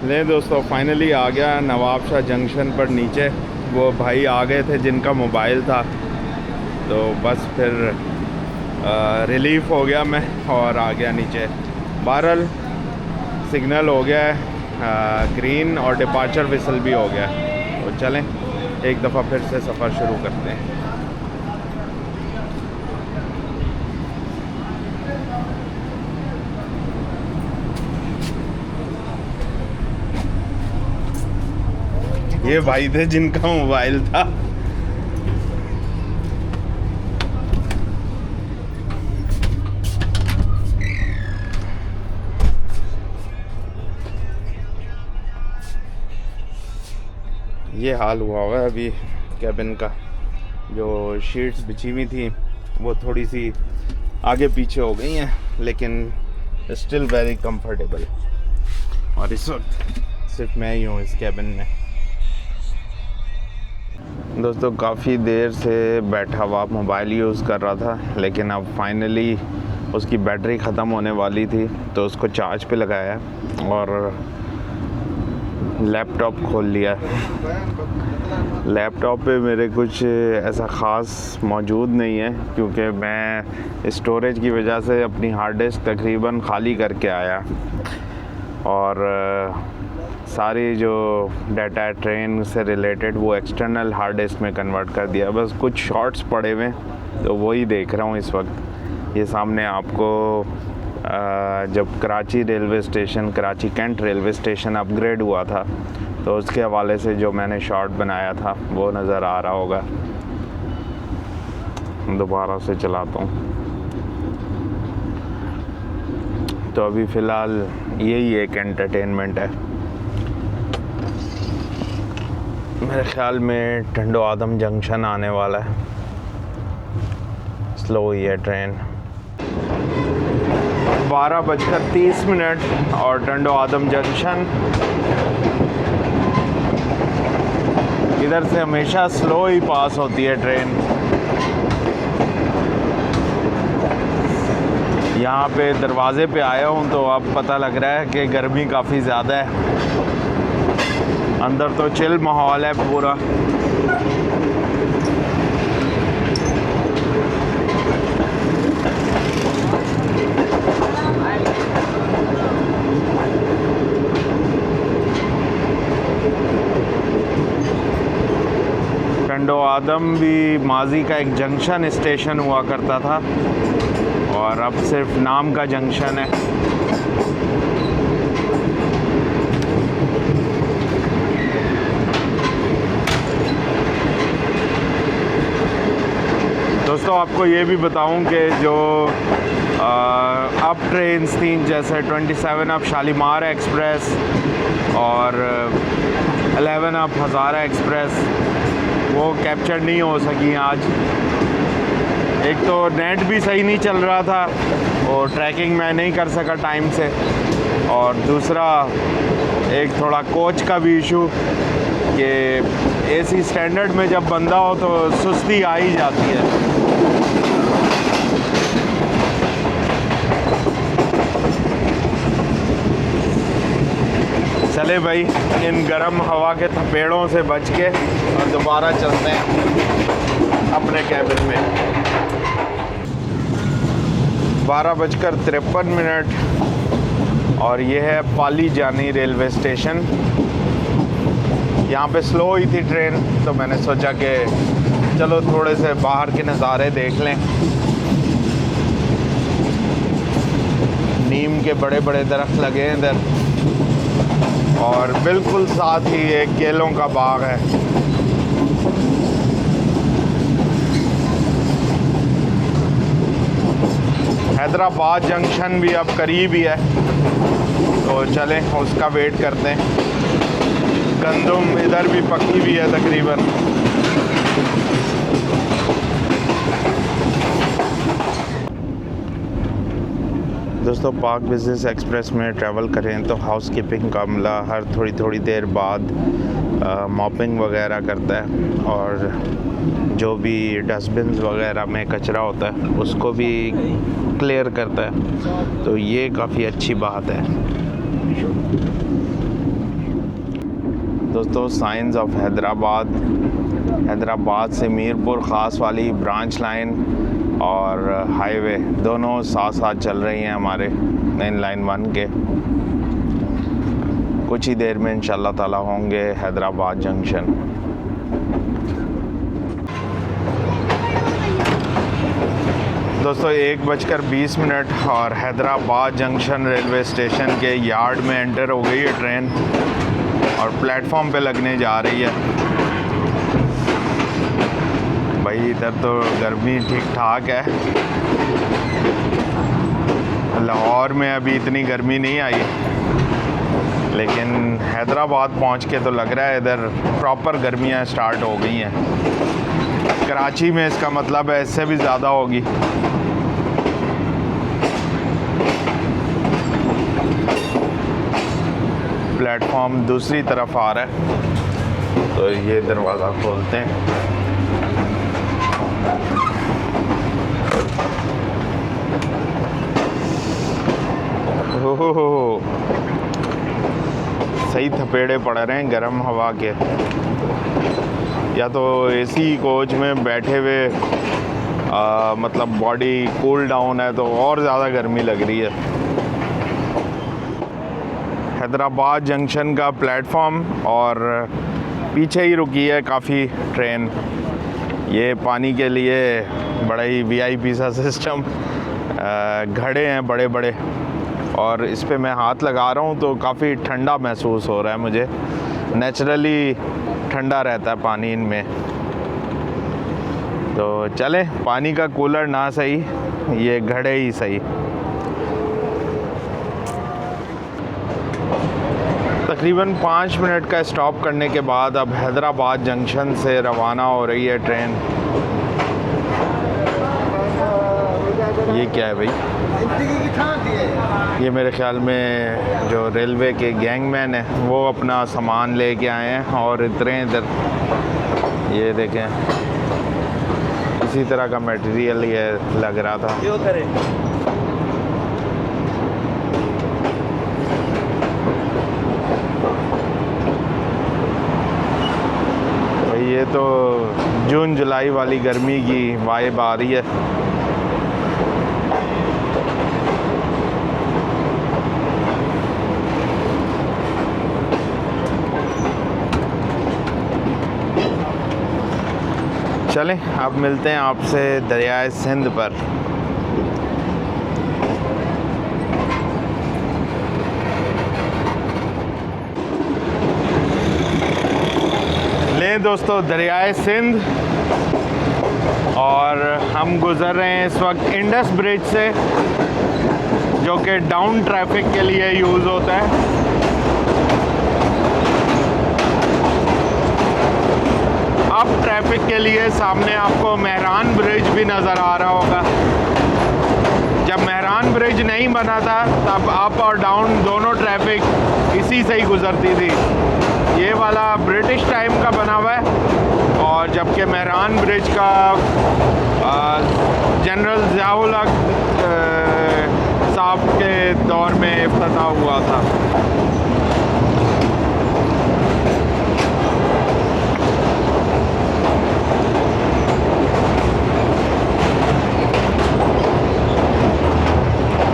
ले दोस्तों फाइनली आ गया नवाबशाह जंक्शन पर नीचे। वो भाई आ गए थे जिनका मोबाइल था, तो बस फिर रिलीफ़ हो गया मैं और आ गया नीचे। बहरहाल सिग्नल हो गया है ग्रीन और डिपार्चर विसल भी हो गया, तो चलें एक दफ़ा फिर से सफ़र शुरू करते हैं। ये भाई थे जिनका मोबाइल था। ये हाल हुआ हुआ है अभी कैबिन का। जो शीट्स बिछी हुई थी वो थोड़ी सी आगे पीछे हो गई हैं, लेकिन स्टिल वेरी कंफर्टेबल। और इस वक्त सिर्फ मैं ही हूँ इस कैबिन में। दोस्तों काफ़ी देर से बैठा हुआ मोबाइल यूज़ कर रहा था, लेकिन अब फाइनली उसकी बैटरी ख़त्म होने वाली थी, तो उसको चार्ज पे लगाया और लैपटॉप खोल लिया। लैपटॉप पे मेरे कुछ ऐसा ख़ास मौजूद नहीं है, क्योंकि मैं स्टोरेज की वजह से अपनी हार्ड डिस्क तकरीबन ख़ाली करके आया और सारी जो डाटा है ट्रेन से रिलेटेड वो एक्सटर्नल हार्ड डिस्क में कन्वर्ट कर दिया। बस कुछ शॉर्ट्स पड़े हुए तो वही देख रहा हूँ इस वक्त। ये सामने आपको जब Karachi railway station, Karachi cantt railway station upgrade हुआ था, तो उसके हवाले से जो मैंने शॉर्ट बनाया था वो नज़र आ रहा होगा। दोबारा से चलाता हूँ। तो अभी फ़िलहाल यही एक एंटरटेनमेंट है। मेरे ख़्याल में टंडो आदम जंक्शन आने वाला है। स्लो ही है ट्रेन। 12:30 और टंडो आदम जंक्शन। इधर से हमेशा स्लो ही पास होती है ट्रेन। यहाँ पे दरवाज़े पे आया हूँ तो अब पता लग रहा है कि गर्मी काफ़ी ज़्यादा है। अंदर तो चिल माहौल है पूरा। टंडो आदम भी माजी का एक जंक्शन स्टेशन हुआ करता था और अब सिर्फ नाम का जंक्शन है। दोस्तों आपको ये भी बताऊं कि जो अप ट्रेन्स थी जैसे 27 अप शालीमार एक्सप्रेस और 11 अप हज़ारा एक्सप्रेस वो कैप्चर नहीं हो सकी आज। एक तो नेट भी सही नहीं चल रहा था और ट्रैकिंग मैं नहीं कर सका टाइम से, और दूसरा एक थोड़ा कोच का भी इशू कि एसी स्टैंडर्ड में जब बंदा हो तो सुस्ती आ ही जाती है। चले भाई इन गर्म हवा के थपेड़ों से बच के और दोबारा चलते हैं अपने कैबिन में। 12:53 और ये है पाली जानी रेलवे स्टेशन। यहाँ पे स्लो हुई थी ट्रेन तो मैंने सोचा कि चलो थोड़े से बाहर के नज़ारे देख लें। नीम के बड़े बड़े दरख्त लगे हैं इधर और बिल्कुल साथ ही एक केलों का बाग है। हैदराबाद जंक्शन भी अब करीब ही है तो चलें उसका वेट करते हैं। गंदम इधर भी पकी भी है तकरीबन। दोस्तों पाक बिज़नेस एक्सप्रेस में ट्रैवल करें तो हाउस कीपिंग का अमला हर थोड़ी देर बाद मॉपिंग वगैरह करता है और जो भी डस्टबिन्स वगैरह में कचरा होता है उसको भी क्लियर करता है, तो ये काफ़ी अच्छी बात है। दोस्तों साइंस ऑफ हैदराबाद से मीरपुर ख़ास वाली ब्रांच लाइन और हाईवे दोनों साथ साथ चल रही हैं हमारे मेन लाइन 1 के। कुछ ही देर में इंशाल्लाह ताला होंगे हैदराबाद जंक्शन। दोस्तों 1:20 और हैदराबाद जंक्शन रेलवे स्टेशन के यार्ड में एंटर हो गई है ट्रेन और प्लेटफॉर्म पे लगने जा रही है। भाई इधर तो गर्मी ठीक ठाक है। लाहौर में अभी इतनी गर्मी नहीं आई, लेकिन हैदराबाद पहुंच के तो लग रहा है इधर प्रॉपर गर्मियां स्टार्ट हो गई हैं। कराची में इसका मतलब है इससे भी ज़्यादा होगी। प्लेटफॉर्म दूसरी तरफ आ रहा है तो ये दरवाज़ा खोलते हैं। हो सही थपेड़े पड़ रहे हैं गर्म हवा के। या तो एसी कोच में बैठे हुए मतलब बॉडी कूल डाउन है तो और ज़्यादा गर्मी लग रही है। हैदराबाद जंक्शन का प्लेटफॉर्म और पीछे ही रुकी है काफ़ी ट्रेन। ये पानी के लिए बड़ा ही VIP सा सिस्टम, घड़े हैं बड़े बड़े और इस पे मैं हाथ लगा रहा हूँ तो काफ़ी ठंडा महसूस हो रहा है मुझे। नेचुरली ठंडा रहता है पानी इनमें। तो चलें पानी का कूलर ना सही, ये घड़े ही सही। तकरीबन 5 मिनट का स्टॉप करने के बाद अब हैदराबाद जंक्शन से रवाना हो रही है ट्रेन। ये क्या है भाई? ये मेरे ख्याल में जो रेलवे के गैंगमैन है वो अपना सामान लेके आए हैं और इतने इधर ये देखें इसी तरह का मटेरियल ये लग रहा था। क्यों करें? भाई ये तो जून जुलाई वाली गर्मी की वाइब आ रही है। चलें अब मिलते हैं आपसे दरियाए सिंध पर। लें दोस्तों दरियाए सिंध और हम गुज़र रहे हैं इस वक्त इंडस ब्रिज से, जो कि डाउन ट्रैफिक के लिए यूज़ होता है। अप ट्रैफिक के लिए सामने आपको मेहरान ब्रिज भी नज़र आ रहा होगा। जब मेहरान ब्रिज नहीं बना था तब अप और डाउन दोनों ट्रैफिक इसी से ही गुज़रती थी। ये वाला ब्रिटिश टाइम का बना हुआ है और जबकि मेहरान ब्रिज का जनरल ज़ियाउल हक साहब के दौर में इफ्तिताह हुआ था।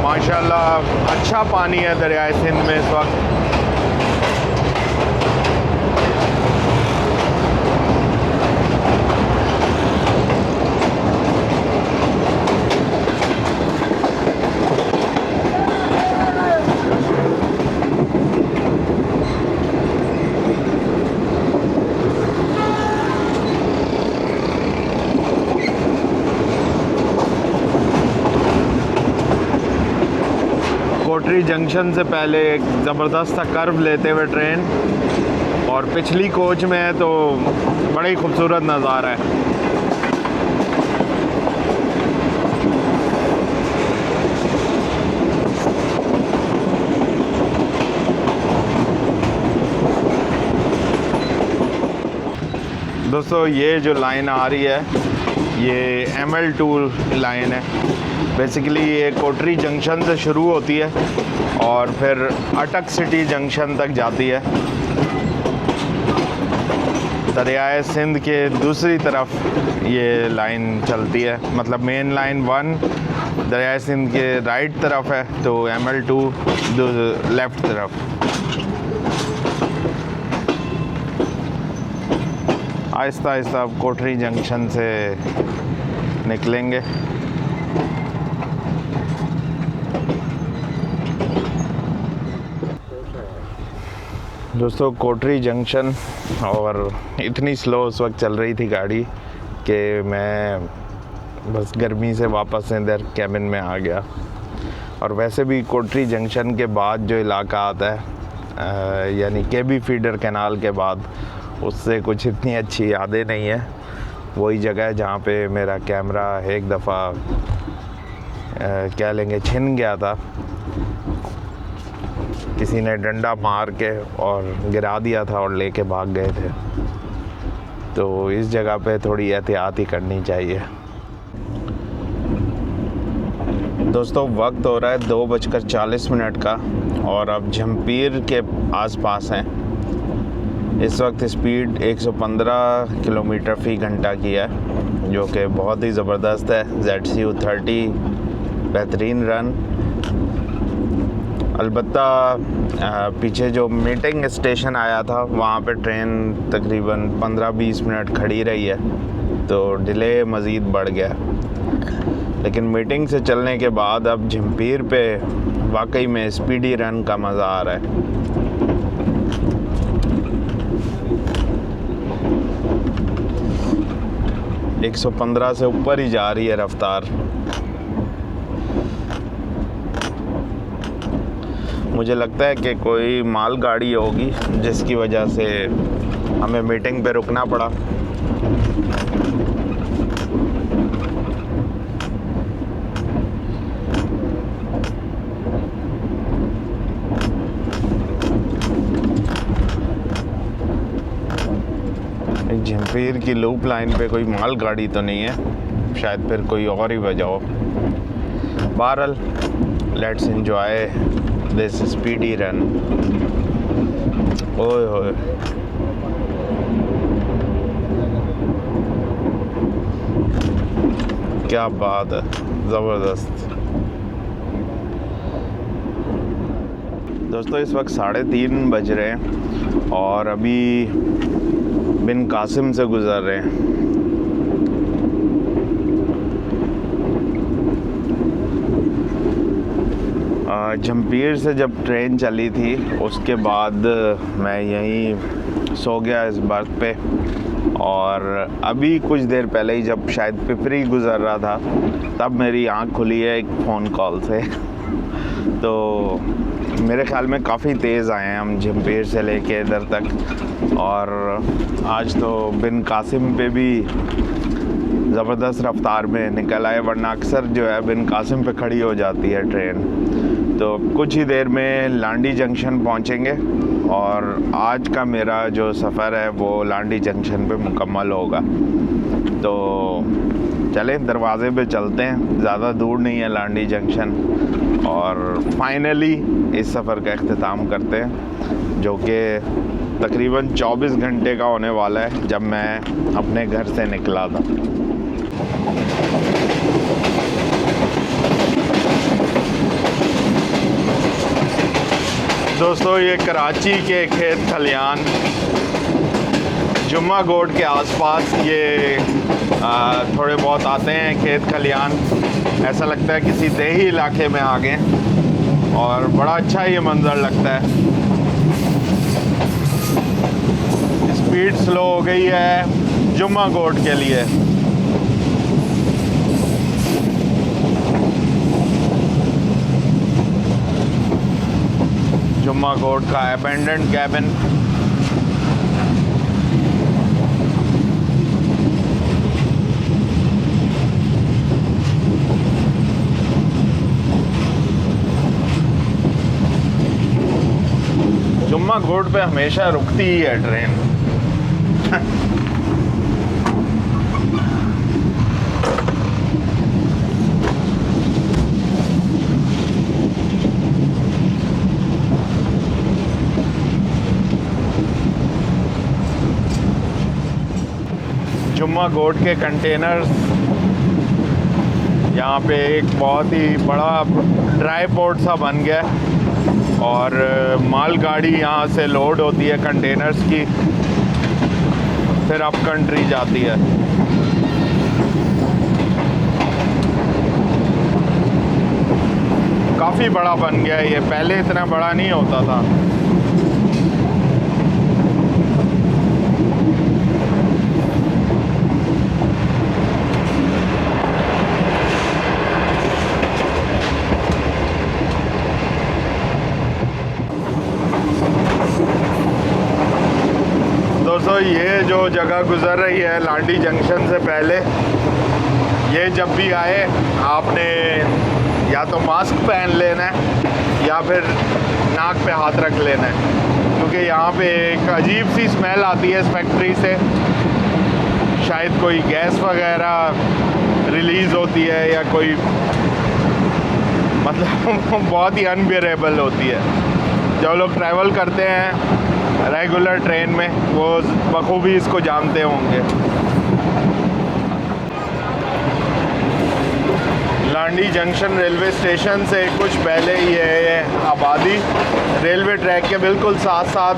माशाल्लाह अच्छा पानी है दरियाए सिंध में इस वक्त। कोटरी जंक्शन से पहले एक ज़बरदस्त सा कर्व लेते हुए ट्रेन और पिछली कोच में है तो बड़ा ही खूबसूरत नज़ारा है। दोस्तों ये जो लाइन आ रही है ये ML2 लाइन है। बेसिकली ये कोटरी जंक्शन से शुरू होती है और फिर अटक सिटी जंक्शन तक जाती है। दरियाए सिंध के दूसरी तरफ ये लाइन चलती है, मतलब मेन लाइन 1 दरियाए सिंध के राइट तरफ है तो ML2 लेफ़्ट तरफ। आहिस्ता आहिस्ता अब कोटरी जंक्शन से निकलेंगे। दोस्तों कोटरी जंक्शन और इतनी स्लो उस वक्त चल रही थी गाड़ी कि मैं बस गर्मी से वापस इधर कैबिन में आ गया। और वैसे भी कोटरी जंक्शन के बाद जो इलाका आता है यानी केबी फीडर कैनाल के बाद, उससे कुछ इतनी अच्छी यादें नहीं है। वही जगह है जहाँ पे मेरा कैमरा एक दफ़ा क्या लेंगे छिन गया था, किसी ने डंडा मार के और गिरा दिया था और लेके भाग गए थे। तो इस जगह पे थोड़ी एहतियात ही करनी चाहिए। दोस्तों वक्त हो रहा है 2:40 का और अब झम्पीर के आसपास हैं। इस वक्त स्पीड 115 किलोमीटर फ़ी घंटा की है, जो कि बहुत ही ज़बरदस्त है। ZCU30 बेहतरीन रन। अलबत्ता पीछे जो मीटिंग स्टेशन आया था वहाँ पे ट्रेन तकरीबन 15-20 मिनट खड़ी रही है तो डिले मज़ीद बढ़ गया। लेकिन मीटिंग से चलने के बाद अब झम्पीर पे वाकई में स्पीडी रन का मज़ा आ रहा है। एक 115 से ऊपर ही जा रही है रफ्तार। मुझे लगता है कि कोई माल गाड़ी होगी जिसकी वजह से हमें मीटिंग पे रुकना पड़ा। जंफीर की लूप लाइन पे कोई माल गाड़ी तो नहीं है, शायद फिर कोई और ही वजह हो। बहरहाल let's enjoy this speedy run. ओए होए, क्या बात है, ज़बरदस्त। दोस्तों इस वक्त 3:30 बज रहे हैं और अभी बिन कासिम से गुज़र रहे हैं। जंफीर से जब ट्रेन चली थी उसके बाद मैं यहीं सो गया इस बर्थ पे, और अभी कुछ देर पहले ही जब शायद पिपरी गुज़र रहा था तब मेरी आंख खुली है एक फ़ोन कॉल से। तो मेरे ख्याल में काफ़ी तेज़ आए हैं हम जंफीर से लेके इधर तक, और आज तो बिन कासिम पे भी ज़बरदस्त रफ्तार में निकल आए, वरना अक्सर जो है बिन कासिम पे खड़ी हो जाती है ट्रेन। तो कुछ ही देर में लांडी जंक्शन पहुंचेंगे और आज का मेरा जो सफ़र है वो लांडी जंक्शन पे मुकम्मल होगा। तो चलें दरवाज़े पे चलते हैं, ज़्यादा दूर नहीं है लांडी जंक्शन, और फाइनली इस सफ़र का इख्तिताम करते हैं जो कि तकरीबन 24 घंटे का होने वाला है जब मैं अपने घर से निकला था। दोस्तों ये कराची के खेत खलियान जुम्मा गोड के आसपास ये थोड़े बहुत आते हैं खेत खलियान, ऐसा लगता है किसी देही इलाके में आ गए, और बड़ा अच्छा ये मंज़र लगता है। स्पीड स्लो हो गई है जुम्मा गोड के लिए। जुम्मा गोड का अबैंडन्ड कैबिन। जुम्मा गोड पे हमेशा रुकती ही है ट्रेन। जुम्मा गोड के कंटेनर्स, यहाँ पे एक बहुत ही बड़ा ड्राई पोर्ट सा बन गया, और माल गाड़ी यहाँ से लोड होती है कंटेनर्स की, फिर अप कंट्री जाती है। काफ़ी बड़ा बन गया है ये, पहले इतना बड़ा नहीं होता था। दोस्तों ये जो जगह गुज़र रही है लांडी जंक्शन से पहले, ये जब भी आए आपने या तो मास्क पहन लेना है या फिर नाक पे हाथ रख लेना है, क्योंकि यहाँ पे एक अजीब सी स्मेल आती है इस फैक्ट्री से। शायद कोई गैस वगैरह रिलीज़ होती है या कोई मतलब बहुत ही अनबियरेबल होती है। जो लोग ट्रैवल करते हैं रेगुलर ट्रेन में वो बखूबी इसको जानते होंगे। लांडी जंक्शन रेलवे स्टेशन से कुछ पहले ही है ये आबादी, रेलवे ट्रैक के बिल्कुल साथ साथ।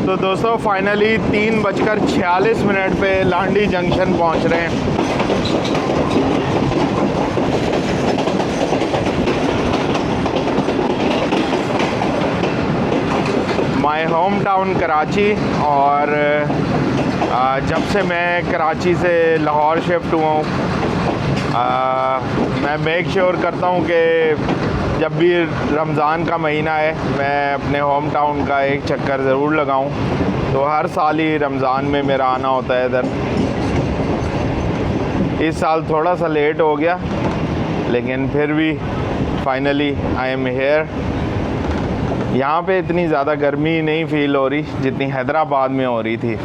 तो दोस्तों फाइनली 3:46 पे लांडी जंक्शन पहुंच रहे हैं। माय होम टाउन कराची, और जब से मैं कराची से लाहौर शिफ्ट हुआ हूँ मैं मेक श्योर करता हूँ कि जब भी रमज़ान का महीना है मैं अपने होम टाउन का एक चक्कर ज़रूर लगाऊँ। तो हर साल ही रमज़ान में मेरा आना होता है इधर। इस साल थोड़ा सा लेट हो गया, लेकिन फिर भी फाइनली आई एम हेयर। यहाँ पे इतनी ज़्यादा गर्मी नहीं फ़ील हो रही जितनी हैदराबाद में हो रही थी।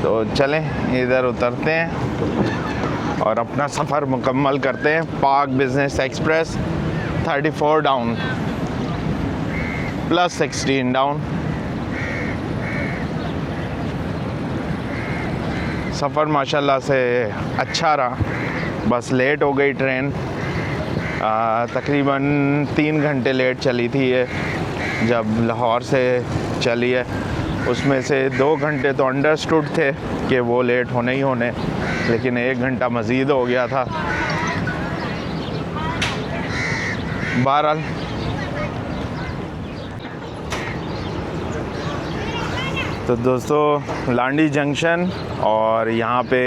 तो चलें इधर उतरते हैं और अपना सफ़र मुकम्मल करते हैं। Pak business express 34 down plus 16 down. सफ़र माशाल्लाह से अच्छा रहा, बस लेट हो गई ट्रेन। तकरीबन 3 घंटे लेट चली थी ये, जब लाहौर से चली है। उसमें से 2 घंटे तो अंडरस्टूड थे कि वो लेट होने ही होने, लेकिन 1 घंटा मज़ीद हो गया था। बहरहाल तो दोस्तों लांडी जंक्शन, और यहाँ पे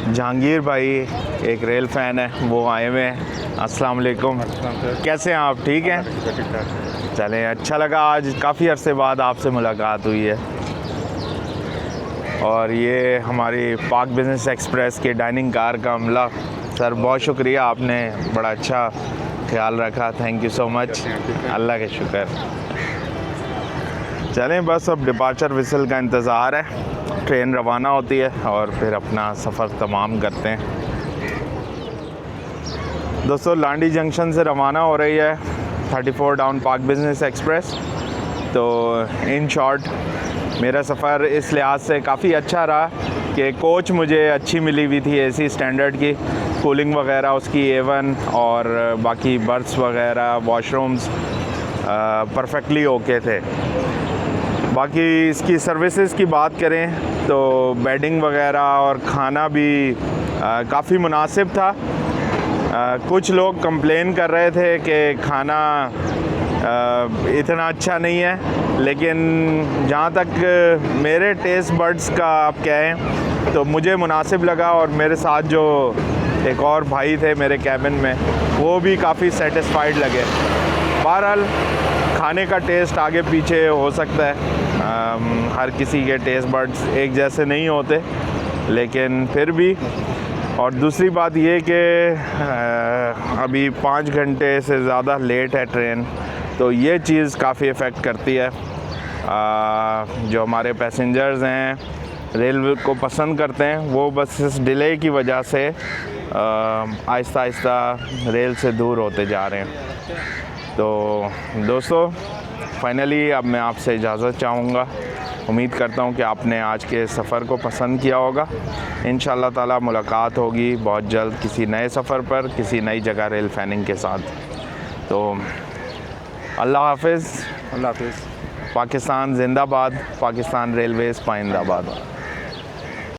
जहांगीर भाई एक रेल फ़ैन है, वो आए हुए हैं। अस्सलाम वालेकुम, कैसे हैं आप? ठीक हैं? चलें, अच्छा लगा आज काफ़ी अरसे बाद आपसे मुलाकात हुई है। और ये हमारी पाक बिज़नेस एक्सप्रेस के डाइनिंग कार का अमला। सर बहुत शुक्रिया, आपने बड़ा अच्छा ख्याल रखा, थैंक यू सो मच, अल्लाह के शुक्र। चलें बस अब डिपार्चर विसल का इंतज़ार है, ट्रेन रवाना होती है और फिर अपना सफ़र तमाम करते हैं। दोस्तों लांडी जंक्शन से रवाना हो रही है 34 डाउन पाक बिज़नेस एक्सप्रेस। तो इन शॉर्ट मेरा सफ़र इस लिहाज से काफ़ी अच्छा रहा कि कोच मुझे अच्छी मिली हुई थी, एसी स्टैंडर्ड की, कूलिंग वगैरह उसकी A1, और बाकी बर्थ्स वगैरह वॉशरूम्स परफेक्टली ओके थे। बाकी इसकी सर्विसेज की बात करें तो बेडिंग वगैरह और खाना भी काफ़ी मुनासिब था। कुछ लोग कंप्लेन कर रहे थे कि खाना इतना अच्छा नहीं है, लेकिन जहाँ तक मेरे टेस्ट बड्स का आप कहें तो मुझे मुनासिब लगा। और मेरे साथ जो एक और भाई थे मेरे कैबिन में, वो भी काफ़ी सेटिस्फाइड लगे। बहरहाल खाने का टेस्ट आगे पीछे हो सकता है, हर किसी के टेस्ट बड्स एक जैसे नहीं होते, लेकिन फिर भी। और दूसरी बात ये कि अभी 5 घंटे से ज़्यादा लेट है ट्रेन, तो ये चीज़ काफ़ी इफ़ेक्ट करती है। जो हमारे पैसेंजर्स हैं रेल को पसंद करते हैं, वो बस इस डिले की वजह से आहिस्ता आहिस्ता रेल से दूर होते जा रहे हैं। तो दोस्तों फाइनली अब मैं आपसे इजाज़त चाहूँगा। उम्मीद करता हूँ कि आपने आज के सफ़र को पसंद किया होगा। इंशाअल्लाह ताला मुलाकात होगी बहुत जल्द किसी नए सफ़र पर, किसी नई जगह रेल फैनिंग के साथ। तो अल्लाह हाफ़िज़। पाकिस्तान जिंदाबाद, पाकिस्तान रेलवेज़ पाइंदाबाद।